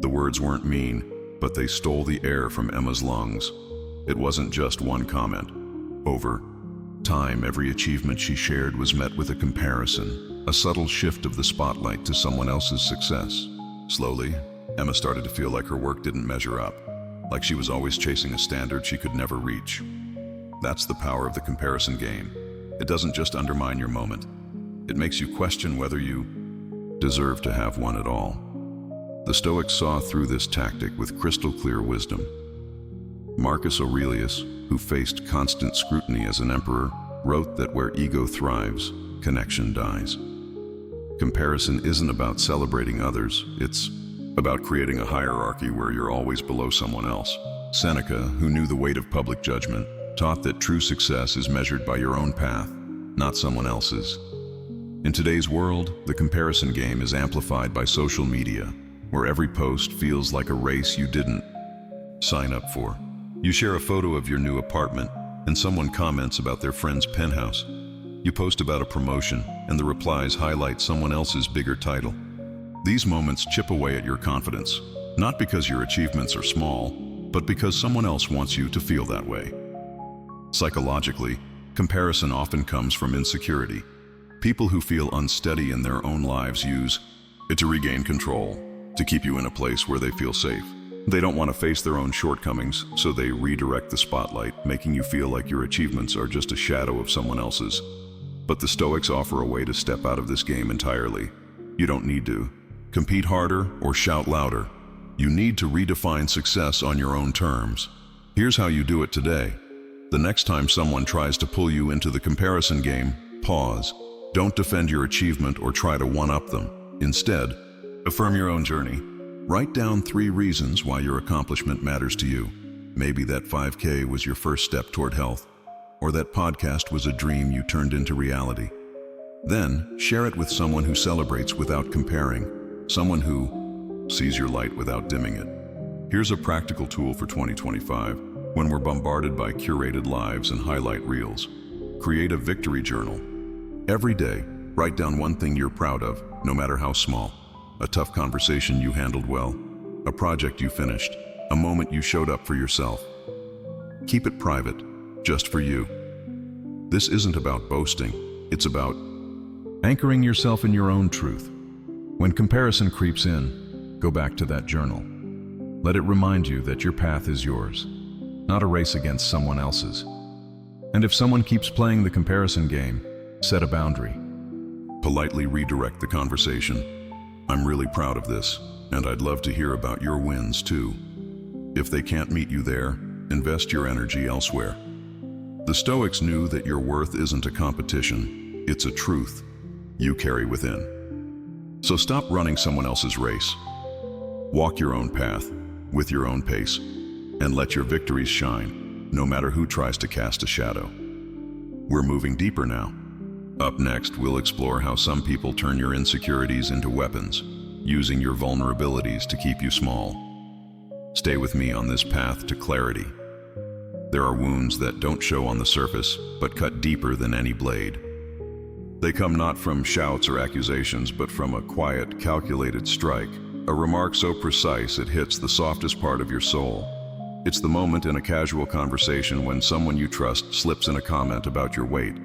The words weren't mean, but they stole the air from Emma's lungs. It wasn't just one comment. Over time, every achievement she shared was met with a comparison, a subtle shift of the spotlight to someone else's success. Slowly, Emma started to feel like her work didn't measure up, like she was always chasing a standard she could never reach. That's the power of the comparison game. It doesn't just undermine your moment. It makes you question whether you deserve to have one at all. The Stoics saw through this tactic with crystal clear wisdom. Marcus Aurelius, who faced constant scrutiny as an emperor, wrote that where ego thrives, connection dies. Comparison isn't about celebrating others, it's about creating a hierarchy where you're always below someone else. Seneca, who knew the weight of public judgment, taught that true success is measured by your own path, not someone else's. In today's world, the comparison game is amplified by social media, where every post feels like a race you didn't sign up for. You share a photo of your new apartment, and someone comments about their friend's penthouse. You post about a promotion, and the replies highlight someone else's bigger title. These moments chip away at your confidence, not because your achievements are small, but because someone else wants you to feel that way. Psychologically, comparison often comes from insecurity. People who feel unsteady in their own lives use it to regain control, to keep you in a place where they feel safe. They don't want to face their own shortcomings, so they redirect the spotlight, making you feel like your achievements are just a shadow of someone else's. But the Stoics offer a way to step out of this game entirely. You don't need to compete harder or shout louder. You need to redefine success on your own terms. Here's how you do it today. The next time someone tries to pull you into the comparison game, pause. Don't defend your achievement or try to one-up them. Instead, affirm your own journey. Write down 3 reasons why your accomplishment matters to you. Maybe that 5K was your first step toward health, or that podcast was a dream you turned into reality. Then, share it with someone who celebrates without comparing, someone who sees your light without dimming it. Here's a practical tool for 2025. When we're bombarded by curated lives and highlight reels, create a victory journal. Every day, write down one thing you're proud of, no matter how small. A tough conversation you handled well, a project you finished, a moment you showed up for yourself. Keep it private, just for you. This isn't about boasting, it's about anchoring yourself in your own truth. When comparison creeps in, go back to that journal. Let it remind you that your path is yours, not a race against someone else's. And if someone keeps playing the comparison game, set a boundary. Politely redirect the conversation. "I'm really proud of this, and I'd love to hear about your wins too." If they can't meet you there, invest your energy elsewhere. The Stoics knew that your worth isn't a competition, it's a truth you carry within. So stop running someone else's race. Walk your own path, with your own pace, and let your victories shine, no matter who tries to cast a shadow. We're moving deeper now. Up next, we'll explore how some people turn your insecurities into weapons, using your vulnerabilities to keep you small. Stay with me on this path to clarity. There are wounds that don't show on the surface, but cut deeper than any blade. They come not from shouts or accusations, but from a quiet, calculated strike, a remark so precise it hits the softest part of your soul. It's the moment in a casual conversation when someone you trust slips in a comment about your weight,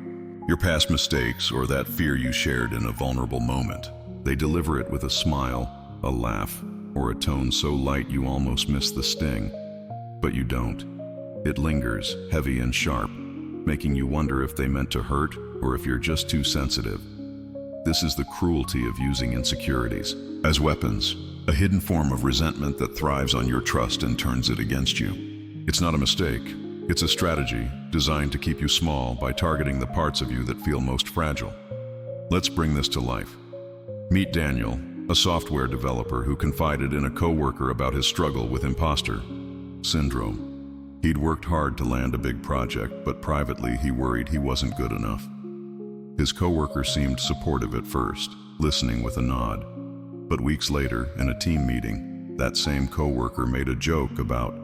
your past mistakes, or that fear you shared in a vulnerable moment. They deliver it with a smile, a laugh, or a tone so light you almost miss the sting. But you don't. It lingers, heavy and sharp, making you wonder if they meant to hurt or if you're just too sensitive. This is the cruelty of using insecurities as weapons, a hidden form of resentment that thrives on your trust and turns it against you. It's not a mistake. It's a strategy designed to keep you small by targeting the parts of you that feel most fragile. Let's bring this to life. Meet Daniel, a software developer who confided in a coworker about his struggle with imposter syndrome. He'd worked hard to land a big project, but privately he worried he wasn't good enough. His coworker seemed supportive at first, listening with a nod. But weeks later, in a team meeting, that same coworker made a joke about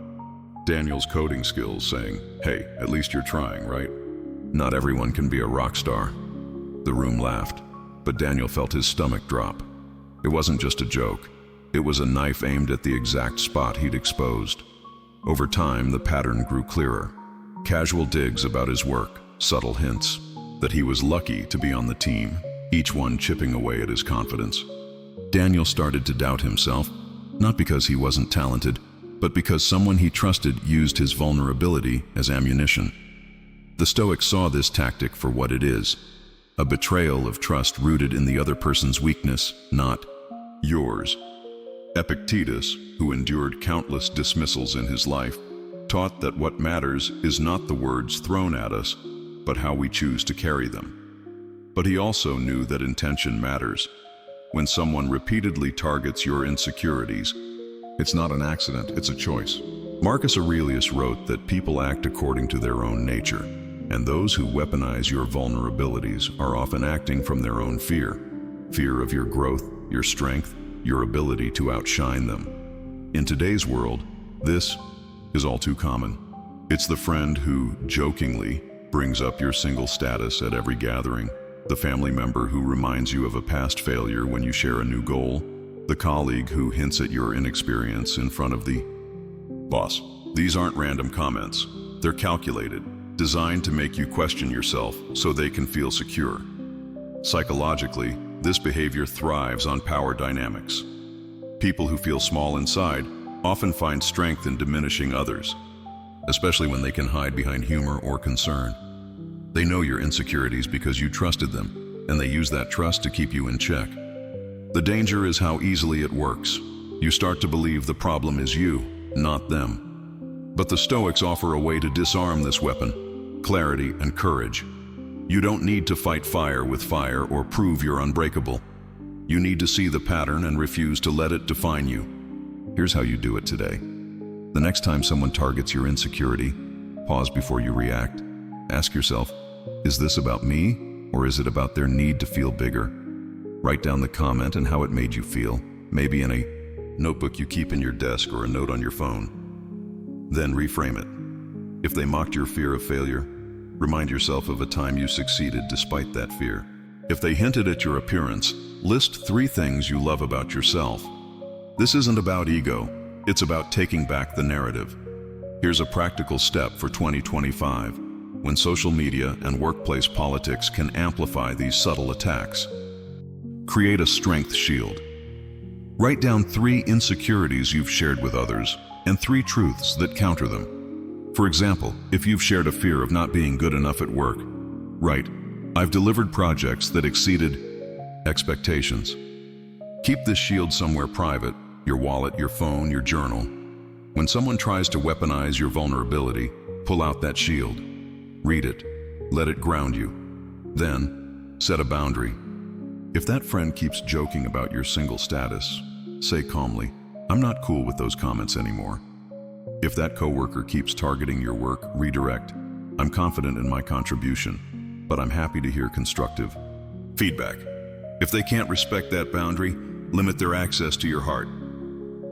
Daniel's coding skills, saying, "Hey, at least you're trying, right? Not everyone can be a rock star." The room laughed, but Daniel felt his stomach drop. It wasn't just a joke. It was a knife aimed at the exact spot he'd exposed. Over time, the pattern grew clearer. Casual digs about his work, subtle hints that he was lucky to be on the team, each one chipping away at his confidence. Daniel started to doubt himself, not because he wasn't talented, but because someone he trusted used his vulnerability as ammunition. The Stoics saw this tactic for what it is, a betrayal of trust rooted in the other person's weakness, not yours. Epictetus, who endured countless dismissals in his life, taught that what matters is not the words thrown at us, but how we choose to carry them. But he also knew that intention matters. When someone repeatedly targets your insecurities, it's not an accident, it's a choice. Marcus Aurelius wrote that people act according to their own nature, and those who weaponize your vulnerabilities are often acting from their own fear. Fear of your growth, your strength, your ability to outshine them. In today's world, this is all too common. It's the friend who, jokingly, brings up your single status at every gathering, the family member who reminds you of a past failure when you share a new goal, the colleague who hints at your inexperience in front of the boss. These aren't random comments. They're calculated, designed to make you question yourself so they can feel secure. Psychologically, this behavior thrives on power dynamics. People who feel small inside often find strength in diminishing others, especially when they can hide behind humor or concern. They know your insecurities because you trusted them, and they use that trust to keep you in check. The danger is how easily it works. You start to believe the problem is you, not them. But the Stoics offer a way to disarm this weapon: clarity and courage. You don't need to fight fire with fire or prove you're unbreakable. You need to see the pattern and refuse to let it define you. Here's how you do it today. The next time someone targets your insecurity, pause before you react. Ask yourself, is this about me, or is it about their need to feel bigger? Write down the comment and how it made you feel, maybe in a notebook you keep in your desk or a note on your phone. Then reframe it. If they mocked your fear of failure, remind yourself of a time you succeeded despite that fear. If they hinted at your appearance, list 3 things you love about yourself. This isn't about ego, it's about taking back the narrative. Here's a practical step for 2025, when social media and workplace politics can amplify these subtle attacks. Create a strength shield. Write down 3 insecurities you've shared with others and 3 truths that counter them. For example, if you've shared a fear of not being good enough at work, write, "I've delivered projects that exceeded expectations." Keep this shield somewhere private, your wallet, your phone, your journal. When someone tries to weaponize your vulnerability, pull out that shield. Read it. Let it ground you. Then, set a boundary. If that friend keeps joking about your single status, say calmly, "I'm not cool with those comments anymore." If that coworker keeps targeting your work, redirect, "I'm confident in my contribution, but I'm happy to hear constructive feedback." If they can't respect that boundary, limit their access to your heart.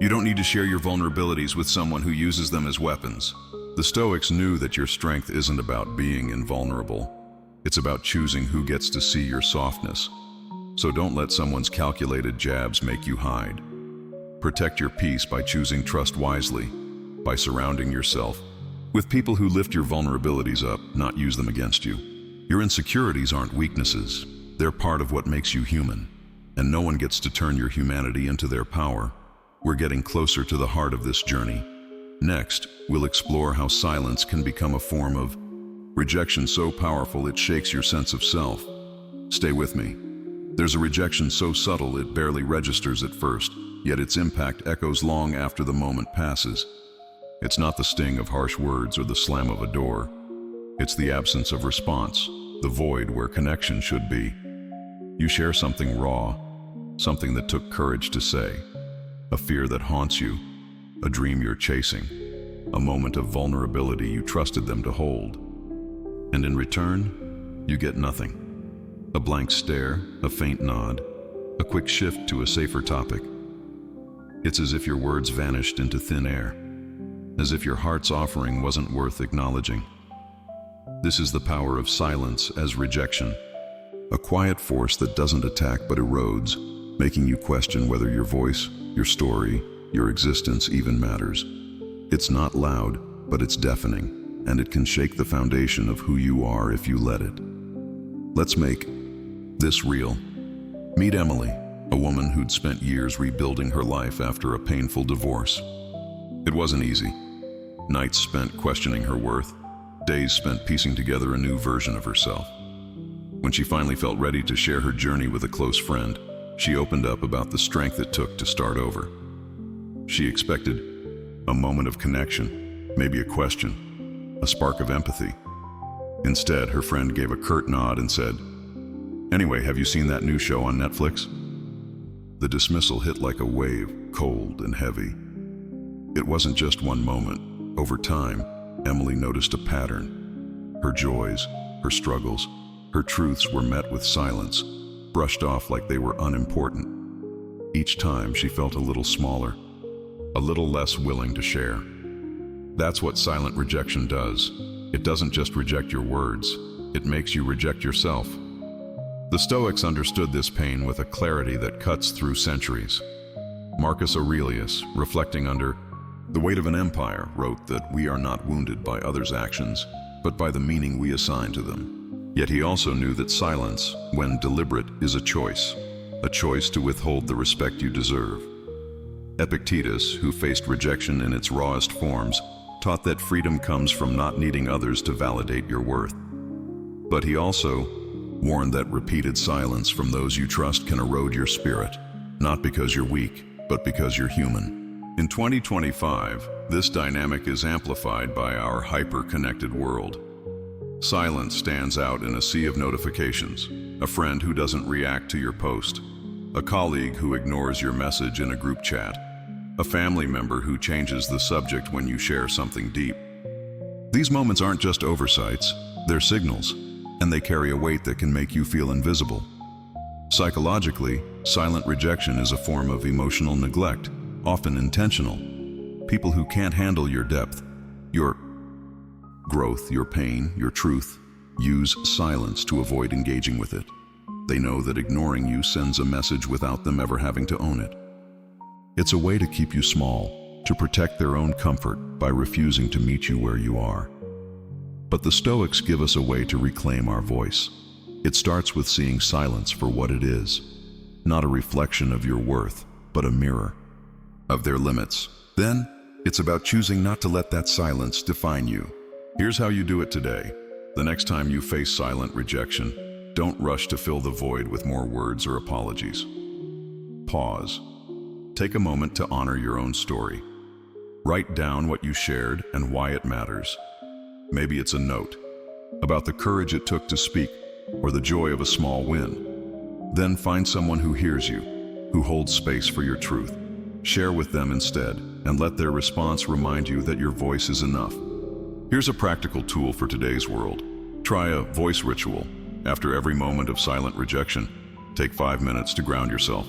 You don't need to share your vulnerabilities with someone who uses them as weapons. The Stoics knew that your strength isn't about being invulnerable. It's about choosing who gets to see your softness. So don't let someone's calculated jabs make you hide. Protect your peace by choosing trust wisely, by surrounding yourself with people who lift your vulnerabilities up, not use them against you. Your insecurities aren't weaknesses. They're part of what makes you human, and no one gets to turn your humanity into their power. We're getting closer to the heart of this journey. Next, we'll explore how silence can become a form of rejection so powerful it shakes your sense of self. Stay with me. There's a rejection so subtle it barely registers at first, yet its impact echoes long after the moment passes. It's not the sting of harsh words or the slam of a door. It's the absence of response, the void where connection should be. You share something raw, something that took courage to say, a fear that haunts you, a dream you're chasing, a moment of vulnerability you trusted them to hold. And in return, you get nothing. A blank stare, a faint nod, a quick shift to a safer topic. It's as if your words vanished into thin air, as if your heart's offering wasn't worth acknowledging. This is the power of silence as rejection, a quiet force that doesn't attack but erodes, making you question whether your voice, your story, your existence even matters. It's not loud, but it's deafening, and it can shake the foundation of who you are if you let it. Let's make this real. Meet Emily, a woman who'd spent years rebuilding her life after a painful divorce. It wasn't easy. Nights spent questioning her worth, days spent piecing together a new version of herself. When she finally felt ready to share her journey with a close friend, she opened up about the strength it took to start over. She expected a moment of connection, maybe a question, a spark of empathy. Instead, her friend gave a curt nod and said, "Anyway, have you seen that new show on Netflix?" The dismissal hit like a wave, cold and heavy. It wasn't just one moment. Over time, Emily noticed a pattern. Her joys, her struggles, her truths were met with silence, brushed off like they were unimportant. Each time she felt a little smaller, a little less willing to share. That's what silent rejection does. It doesn't just reject your words, it makes you reject yourself. The Stoics understood this pain with a clarity that cuts through centuries. Marcus Aurelius, reflecting under the weight of an empire, wrote that we are not wounded by others' actions, but by the meaning we assign to them. Yet he also knew that silence, when deliberate, is a choice to withhold the respect you deserve. Epictetus, who faced rejection in its rawest forms, taught that freedom comes from not needing others to validate your worth. But he also warned that repeated silence from those you trust can erode your spirit, not because you're weak, but because you're human. In 2025, this dynamic is amplified by our hyper-connected world. Silence stands out in a sea of notifications, a friend who doesn't react to your post, a colleague who ignores your message in a group chat, a family member who changes the subject when you share something deep. These moments aren't just oversights, they're signals, and they carry a weight that can make you feel invisible. Psychologically, silent rejection is a form of emotional neglect, often intentional. People who can't handle your depth, your growth, your pain, your truth, use silence to avoid engaging with it. They know that ignoring you sends a message without them ever having to own it. It's a way to keep you small, to protect their own comfort by refusing to meet you where you are. But the Stoics give us a way to reclaim our voice. It starts with seeing silence for what it is, not a reflection of your worth, but a mirror of their limits. Then, it's about choosing not to let that silence define you. Here's how you do it today. The next time you face silent rejection, don't rush to fill the void with more words or apologies. Pause. Take a moment to honor your own story. Write down what you shared and why it matters. Maybe it's a note about the courage it took to speak or the joy of a small win. Then find someone who hears you, who holds space for your truth. Share with them instead, and let their response remind you that your voice is enough. Here's a practical tool for today's world. Try a voice ritual. After every moment of silent rejection, take 5 minutes to ground yourself.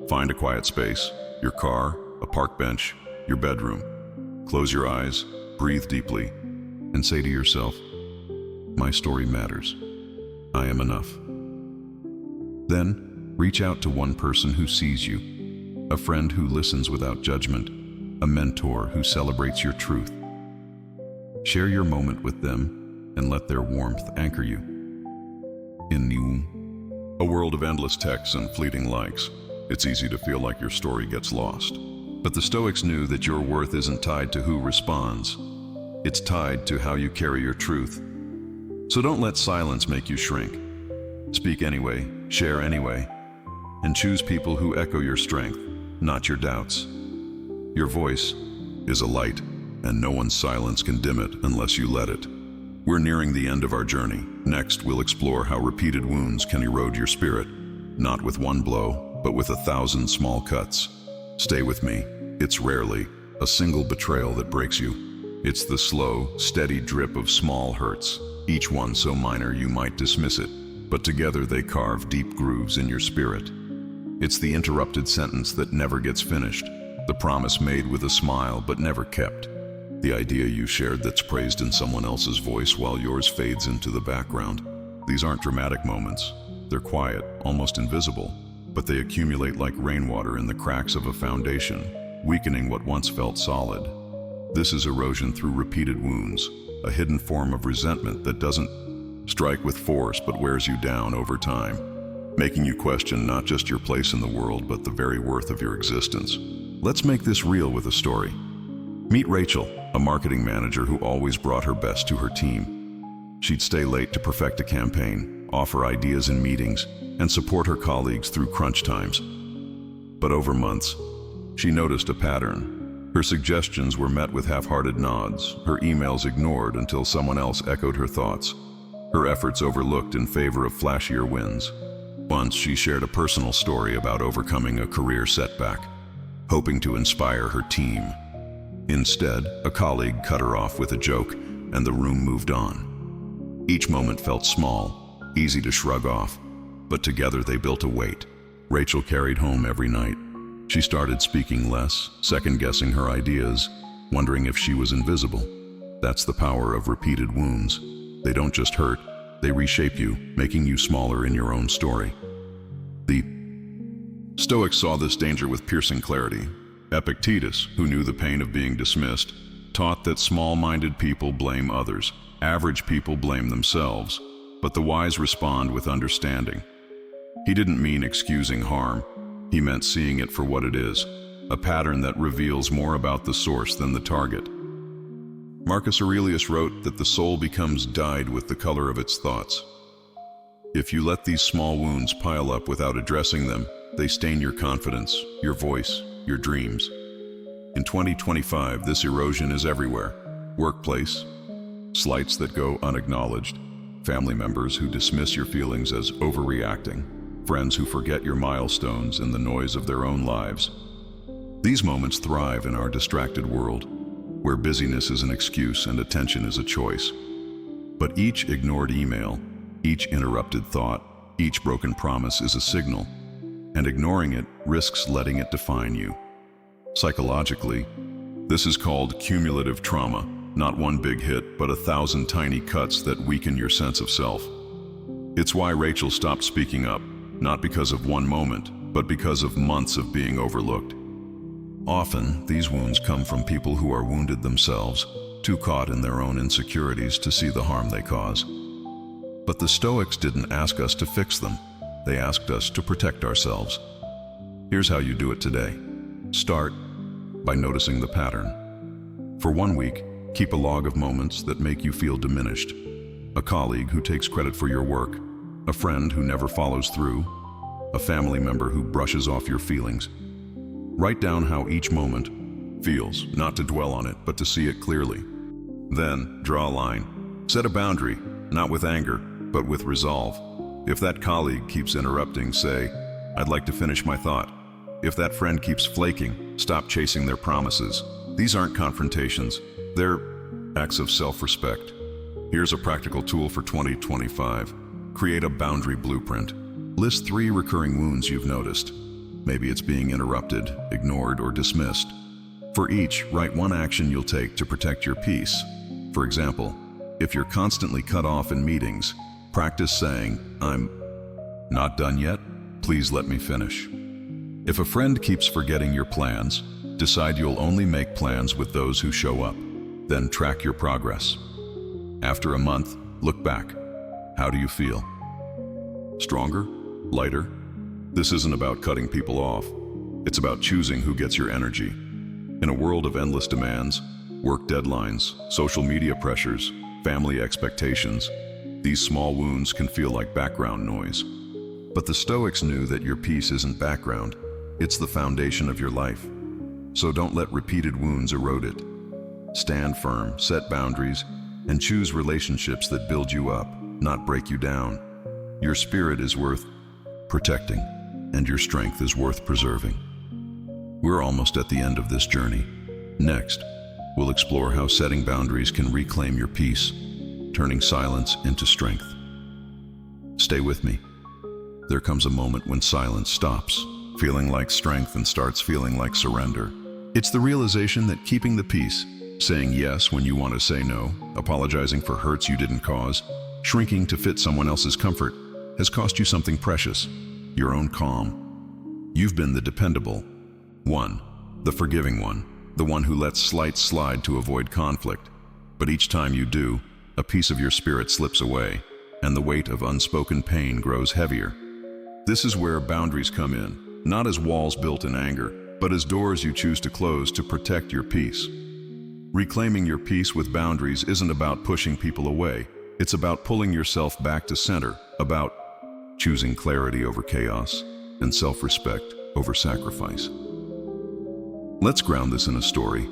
Find a quiet space, your car, a park bench, your bedroom. Close your eyes, breathe deeply, and say to yourself, "My story matters. I am enough." Then, reach out to one person who sees you, a friend who listens without judgment, a mentor who celebrates your truth. Share your moment with them and let their warmth anchor you. In a world of endless texts and fleeting likes, it's easy to feel like your story gets lost. But the Stoics knew that your worth isn't tied to who responds. It's tied to how you carry your truth. So don't let silence make you shrink. Speak anyway, share anyway, and choose people who echo your strength, not your doubts. Your voice is a light, and no one's silence can dim it unless you let it. We're nearing the end of our journey. Next, we'll explore how repeated wounds can erode your spirit, not with one blow, but with 1,000 small cuts. Stay with me. It's rarely a single betrayal that breaks you. It's the slow, steady drip of small hurts, each one so minor you might dismiss it, but together they carve deep grooves in your spirit. It's the interrupted sentence that never gets finished, the promise made with a smile but never kept, the idea you shared that's praised in someone else's voice while yours fades into the background. These aren't dramatic moments. They're quiet, almost invisible, but they accumulate like rainwater in the cracks of a foundation, weakening what once felt solid. This is erosion through repeated wounds, a hidden form of resentment that doesn't strike with force but wears you down over time, making you question not just your place in the world but the very worth of your existence. Let's make this real with a story. Meet Rachel, a marketing manager who always brought her best to her team. She'd stay late to perfect a campaign, offer ideas in meetings, and support her colleagues through crunch times. But over months, she noticed a pattern. Her suggestions were met with half-hearted nods, her emails ignored until someone else echoed her thoughts, her efforts overlooked in favor of flashier wins. Once she shared a personal story about overcoming a career setback, hoping to inspire her team. Instead, a colleague cut her off with a joke, and the room moved on. Each moment felt small, easy to shrug off, but together they built a weight Rachel carried home every night. She started speaking less, second-guessing her ideas, wondering if she was invisible. That's the power of repeated wounds. They don't just hurt, they reshape you, making you smaller in your own story. The Stoics saw this danger with piercing clarity. Epictetus, who knew the pain of being dismissed, taught that small-minded people blame others, average people blame themselves, but the wise respond with understanding. He didn't mean excusing harm. He meant seeing it for what it is, a pattern that reveals more about the source than the target. Marcus Aurelius wrote that the soul becomes dyed with the color of its thoughts. If you let these small wounds pile up without addressing them, they stain your confidence, your voice, your dreams. In 2025, this erosion is everywhere. Workplace, slights that go unacknowledged, family members who dismiss your feelings as overreacting, friends who forget your milestones in the noise of their own lives. These moments thrive in our distracted world, where busyness is an excuse and attention is a choice. But each ignored email, each interrupted thought, each broken promise is a signal, and ignoring it risks letting it define you. Psychologically, this is called cumulative trauma, not one big hit, but 1,000 tiny cuts that weaken your sense of self. It's why Rachel stopped speaking up, not because of one moment, but because of months of being overlooked. Often, these wounds come from people who are wounded themselves, too caught in their own insecurities to see the harm they cause. But the Stoics didn't ask us to fix them. They asked us to protect ourselves. Here's how you do it today. Start by noticing the pattern. For 1 week, keep a log of moments that make you feel diminished. A colleague who takes credit for your work, a friend who never follows through, a family member who brushes off your feelings. Write down how each moment feels, not to dwell on it, but to see it clearly. Then, draw a line. Set a boundary, not with anger, but with resolve. If that colleague keeps interrupting, say, "I'd like to finish my thought." If that friend keeps flaking, stop chasing their promises. These aren't confrontations, they're acts of self-respect. Here's a practical tool for 2025. Create a boundary blueprint. List 3 recurring wounds you've noticed. Maybe it's being interrupted, ignored, or dismissed. For each, write one action you'll take to protect your peace. For example, if you're constantly cut off in meetings, practice saying, "I'm not done yet. Please let me finish." If a friend keeps forgetting your plans, decide you'll only make plans with those who show up. Then track your progress. After a month, look back. How do you feel? Stronger? Lighter? This isn't about cutting people off. It's about choosing who gets your energy. In a world of endless demands, work deadlines, social media pressures, family expectations, these small wounds can feel like background noise. But the Stoics knew that your peace isn't background, it's the foundation of your life. So don't let repeated wounds erode it. Stand firm, set boundaries, and choose relationships that build you up, not break you down. Your spirit is worth protecting, and your strength is worth preserving. We're almost at the end of this journey. Next, we'll explore how setting boundaries can reclaim your peace, turning silence into strength. Stay with me. There comes a moment when silence stops feeling like strength and starts feeling like surrender. It's the realization that keeping the peace, saying yes when you want to say no, apologizing for hurts you didn't cause, shrinking to fit someone else's comfort, has cost you something precious, your own calm. You've been the dependable one, the forgiving one, the one who lets slights slide to avoid conflict. But each time you do, a piece of your spirit slips away, and the weight of unspoken pain grows heavier. This is where boundaries come in, not as walls built in anger, but as doors you choose to close to protect your peace. Reclaiming your peace with boundaries isn't about pushing people away. It's about pulling yourself back to center, about choosing clarity over chaos and self-respect over sacrifice. Let's ground this in a story.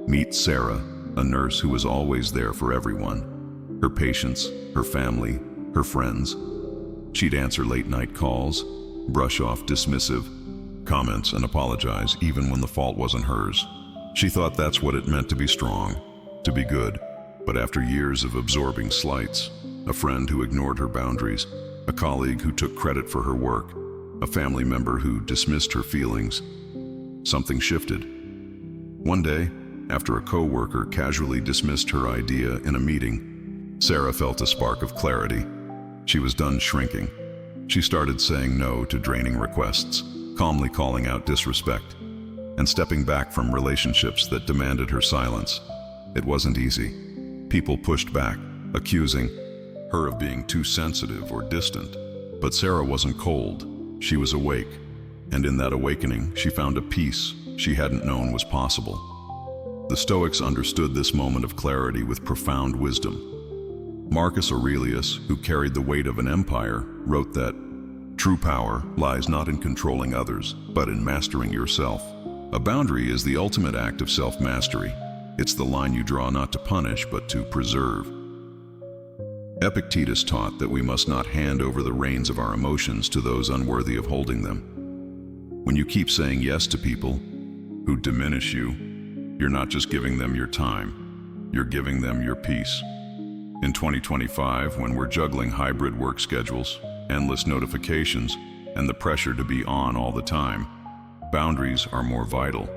Meet Sarah, a nurse who was always there for everyone. Her patients, her family, her friends. She'd answer late-night calls, brush off dismissive comments, and apologize even when the fault wasn't hers. She thought that's what it meant to be strong, to be good. But after years of absorbing slights, a friend who ignored her boundaries, a colleague who took credit for her work, a family member who dismissed her feelings, something shifted. One day, after a coworker casually dismissed her idea in a meeting, Sarah felt a spark of clarity. She was done shrinking. She started saying no to draining requests, calmly calling out disrespect, and stepping back from relationships that demanded her silence. It wasn't easy. People pushed back, accusing her of being too sensitive or distant. But Sarah wasn't cold. She was awake. And in that awakening, she found a peace she hadn't known was possible. The Stoics understood this moment of clarity with profound wisdom. Marcus Aurelius, who carried the weight of an empire, wrote that true power lies not in controlling others, but in mastering yourself. A boundary is the ultimate act of self-mastery. It's the line you draw not to punish, but to preserve. Epictetus taught that we must not hand over the reins of our emotions to those unworthy of holding them. When you keep saying yes to people who diminish you, you're not just giving them your time, you're giving them your peace. In 2025, when we're juggling hybrid work schedules, endless notifications, and the pressure to be on all the time, boundaries are more vital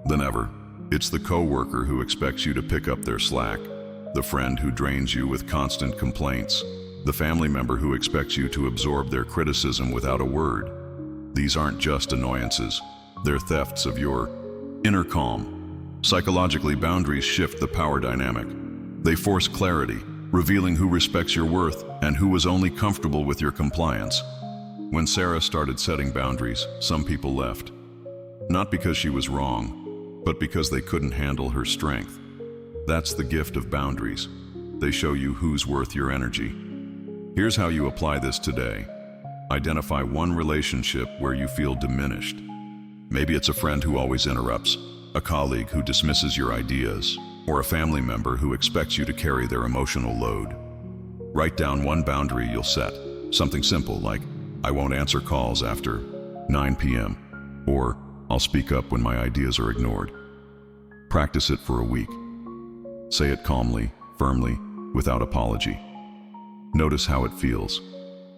than ever. It's the coworker who expects you to pick up their slack, the friend who drains you with constant complaints, the family member who expects you to absorb their criticism without a word. These aren't just annoyances, they're thefts of your inner calm. Psychologically, boundaries shift the power dynamic. They force clarity, revealing who respects your worth and who is only comfortable with your compliance. When Sarah started setting boundaries, some people left. Not because she was wrong, but because they couldn't handle her strength. That's the gift of boundaries. They show you who's worth your energy. Here's how you apply this today. Identify one relationship where you feel diminished. Maybe it's a friend who always interrupts, a colleague who dismisses your ideas, or a family member who expects you to carry their emotional load. Write down one boundary you'll set, something simple like, I won't answer calls after 9 p.m., or I'll speak up when my ideas are ignored. Practice it for a week. Say it calmly, firmly, without apology. Notice how it feels.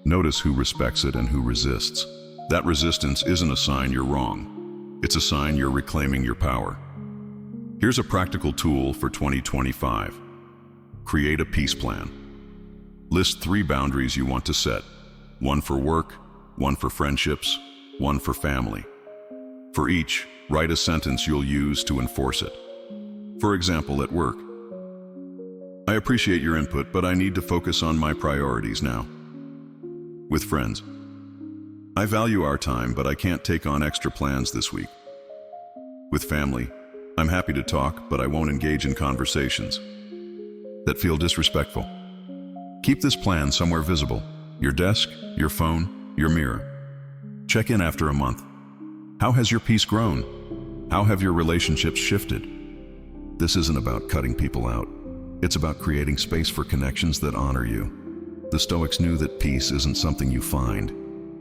Notice who respects it and who resists. That resistance isn't a sign you're wrong. It's a sign you're reclaiming your power. Here's a practical tool for 2025. Create a peace plan. List 3 boundaries you want to set. 1 for work, 1 for friendships, 1 for family. For each, write a sentence you'll use to enforce it. For example, at work, I appreciate your input, but I need to focus on my priorities now. With friends, I value our time, but I can't take on extra plans this week. With family, I'm happy to talk, but I won't engage in conversations that feel disrespectful. Keep this plan somewhere visible: your desk, your phone, your mirror. Check in after a month. How has your peace grown? How have your relationships shifted? This isn't about cutting people out. It's about creating space for connections that honor you. The Stoics knew that peace isn't something you find.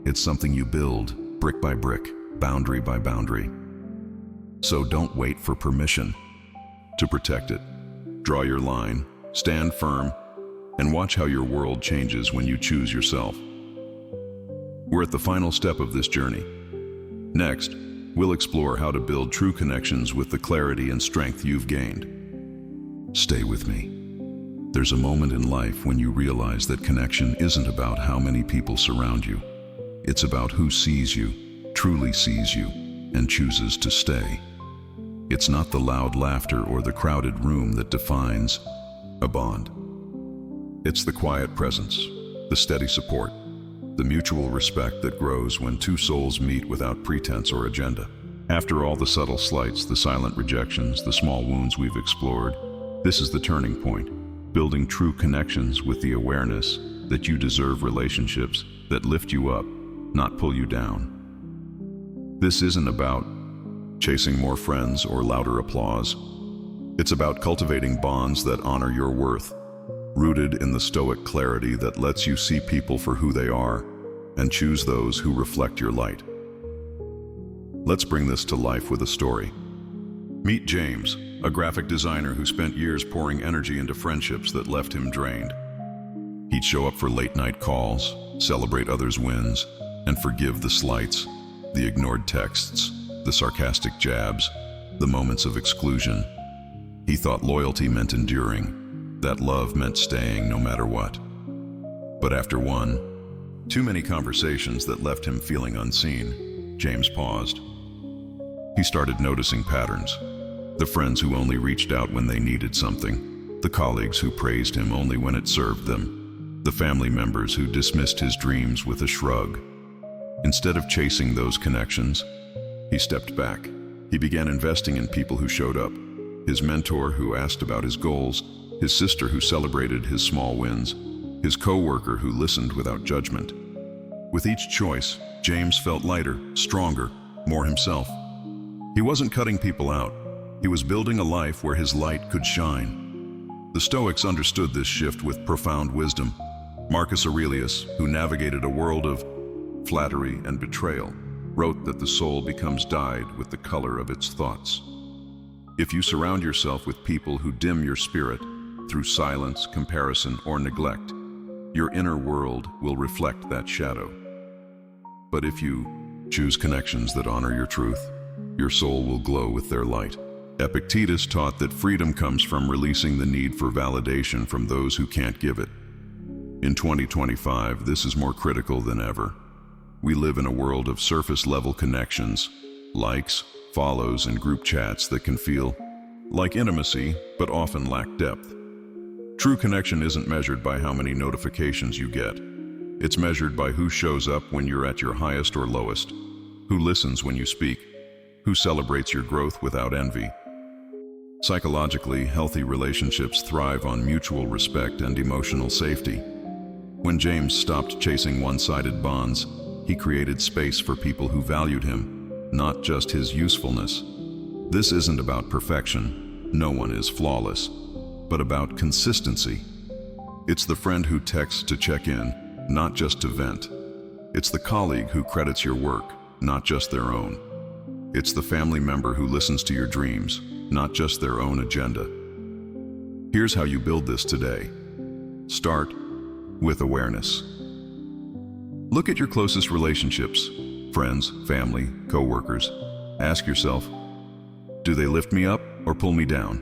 It's something you build, brick by brick, boundary by boundary. So don't wait for permission to protect it. Draw your line, stand firm, and watch how your world changes when you choose yourself. We're at the final step of this journey. Next, we'll explore how to build true connections with the clarity and strength you've gained. Stay with me. There's a moment in life when you realize that connection isn't about how many people surround you. It's about who sees you, truly sees you, and chooses to stay. It's not the loud laughter or the crowded room that defines a bond. It's the quiet presence, the steady support, the mutual respect that grows when 2 souls meet without pretense or agenda. After all the subtle slights, the silent rejections, the small wounds we've explored, this is the turning point. Building true connections with the awareness that you deserve relationships that lift you up, not pull you down. This isn't about chasing more friends or louder applause. It's about cultivating bonds that honor your worth, rooted in the Stoic clarity that lets you see people for who they are and choose those who reflect your light. Let's bring this to life with a story. Meet James, a graphic designer who spent years pouring energy into friendships that left him drained. He'd show up for late-night calls, celebrate others' wins, and forgive the slights, the ignored texts, the sarcastic jabs, the moments of exclusion. He thought loyalty meant enduring, that love meant staying no matter what. But after too many conversations that left him feeling unseen, James paused. He started noticing patterns. The friends who only reached out when they needed something, the colleagues who praised him only when it served them, the family members who dismissed his dreams with a shrug. Instead of chasing those connections, he stepped back. He began investing in people who showed up. His mentor who asked about his goals, his sister who celebrated his small wins, his co-worker who listened without judgment. With each choice, James felt lighter, stronger, more himself. He wasn't cutting people out. He was building a life where his light could shine. The Stoics understood this shift with profound wisdom. Marcus Aurelius, who navigated a world of flattery and betrayal, wrote that the soul becomes dyed with the color of its thoughts. If you surround yourself with people who dim your spirit through silence, comparison, or neglect, your inner world will reflect that shadow. But if you choose connections that honor your truth, your soul will glow with their light. Epictetus taught that freedom comes from releasing the need for validation from those who can't give it. In 2025, this is more critical than ever. We live in a world of surface-level connections, likes, follows, and group chats that can feel like intimacy, but often lack depth. True connection isn't measured by how many notifications you get. It's measured by who shows up when you're at your highest or lowest, who listens when you speak, who celebrates your growth without envy. Psychologically, healthy relationships thrive on mutual respect and emotional safety. When James stopped chasing one-sided bonds, he created space for people who valued him, not just his usefulness. This isn't about perfection, no one is flawless, but about consistency. It's the friend who texts to check in, not just to vent. It's the colleague who credits your work, not just their own. It's the family member who listens to your dreams, not just their own agenda. Here's how you build this today. Start with awareness. Look at your closest relationships, friends, family, co-workers. Ask yourself, do they lift me up or pull me down?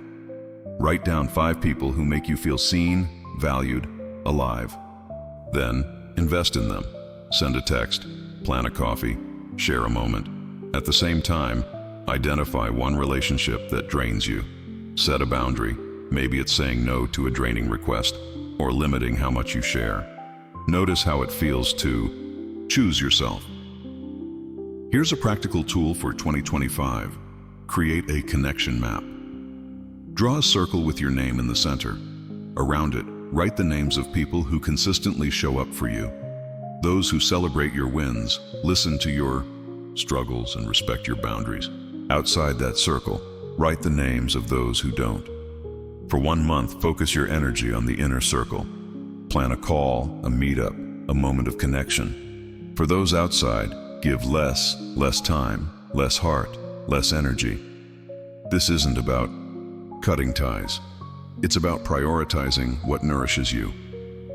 Write down 5 people who make you feel seen, valued, alive. Then, invest in them. Send a text, plan a coffee, share a moment. At the same time, identify one relationship that drains you. Set a boundary. Maybe it's saying no to a draining request or limiting how much you share. Notice how it feels to choose yourself. Here's a practical tool for 2025. Create a connection map. Draw a circle with your name in the center. Around it, write the names of people who consistently show up for you. Those who celebrate your wins, listen to your struggles, and respect your boundaries. Outside that circle, write the names of those who don't. For 1 month, focus your energy on the inner circle. Plan a call, a meetup, a moment of connection. For those outside, give less time, less heart, less energy. This isn't about cutting ties. It's about prioritizing what nourishes you.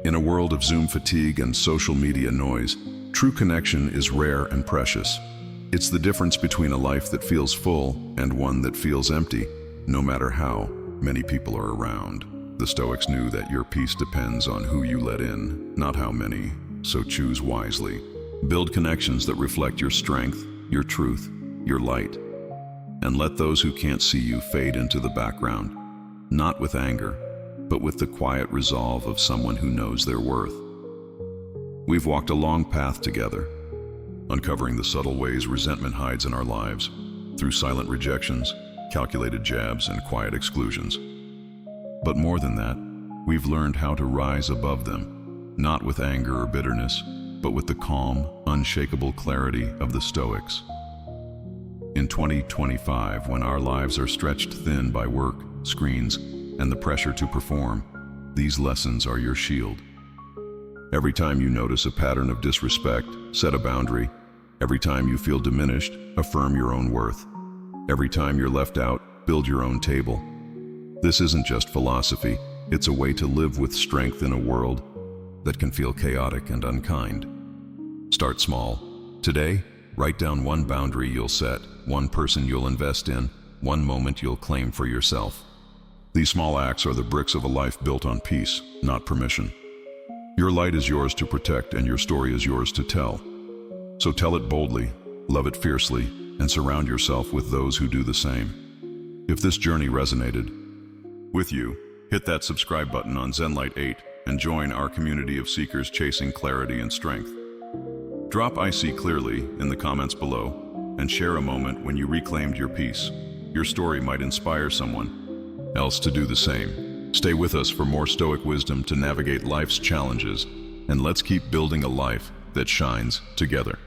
In a world of Zoom fatigue and social media noise, true connection is rare and precious. It's the difference between a life that feels full and one that feels empty, no matter how many people are around. The Stoics knew that your peace depends on who you let in, not how many, so choose wisely. Build connections that reflect your strength, your truth, your light, and let those who can't see you fade into the background, not with anger, but with the quiet resolve of someone who knows their worth. We've walked a long path together, uncovering the subtle ways resentment hides in our lives, through silent rejections, calculated jabs, and quiet exclusions. But more than that, we've learned how to rise above them, not with anger or bitterness, but with the calm, unshakable clarity of the Stoics. In 2025, when our lives are stretched thin by work, screens, and the pressure to perform, these lessons are your shield. Every time you notice a pattern of disrespect, set a boundary. Every time you feel diminished, affirm your own worth. Every time you're left out, build your own table. This isn't just philosophy, it's a way to live with strength in a world that can feel chaotic and unkind. Start small. Today, write down one boundary you'll set, one person you'll invest in, one moment you'll claim for yourself. These small acts are the bricks of a life built on peace, not permission. Your light is yours to protect and your story is yours to tell. So tell it boldly, love it fiercely, and surround yourself with those who do the same. If this journey resonated with you, hit that subscribe button on Zenlight 8 and join our community of seekers chasing clarity and strength. Drop "I see clearly" in the comments below and share a moment when you reclaimed your peace. Your story might inspire someone else to do the same. Stay with us for more Stoic wisdom to navigate life's challenges, and let's keep building a life that shines together.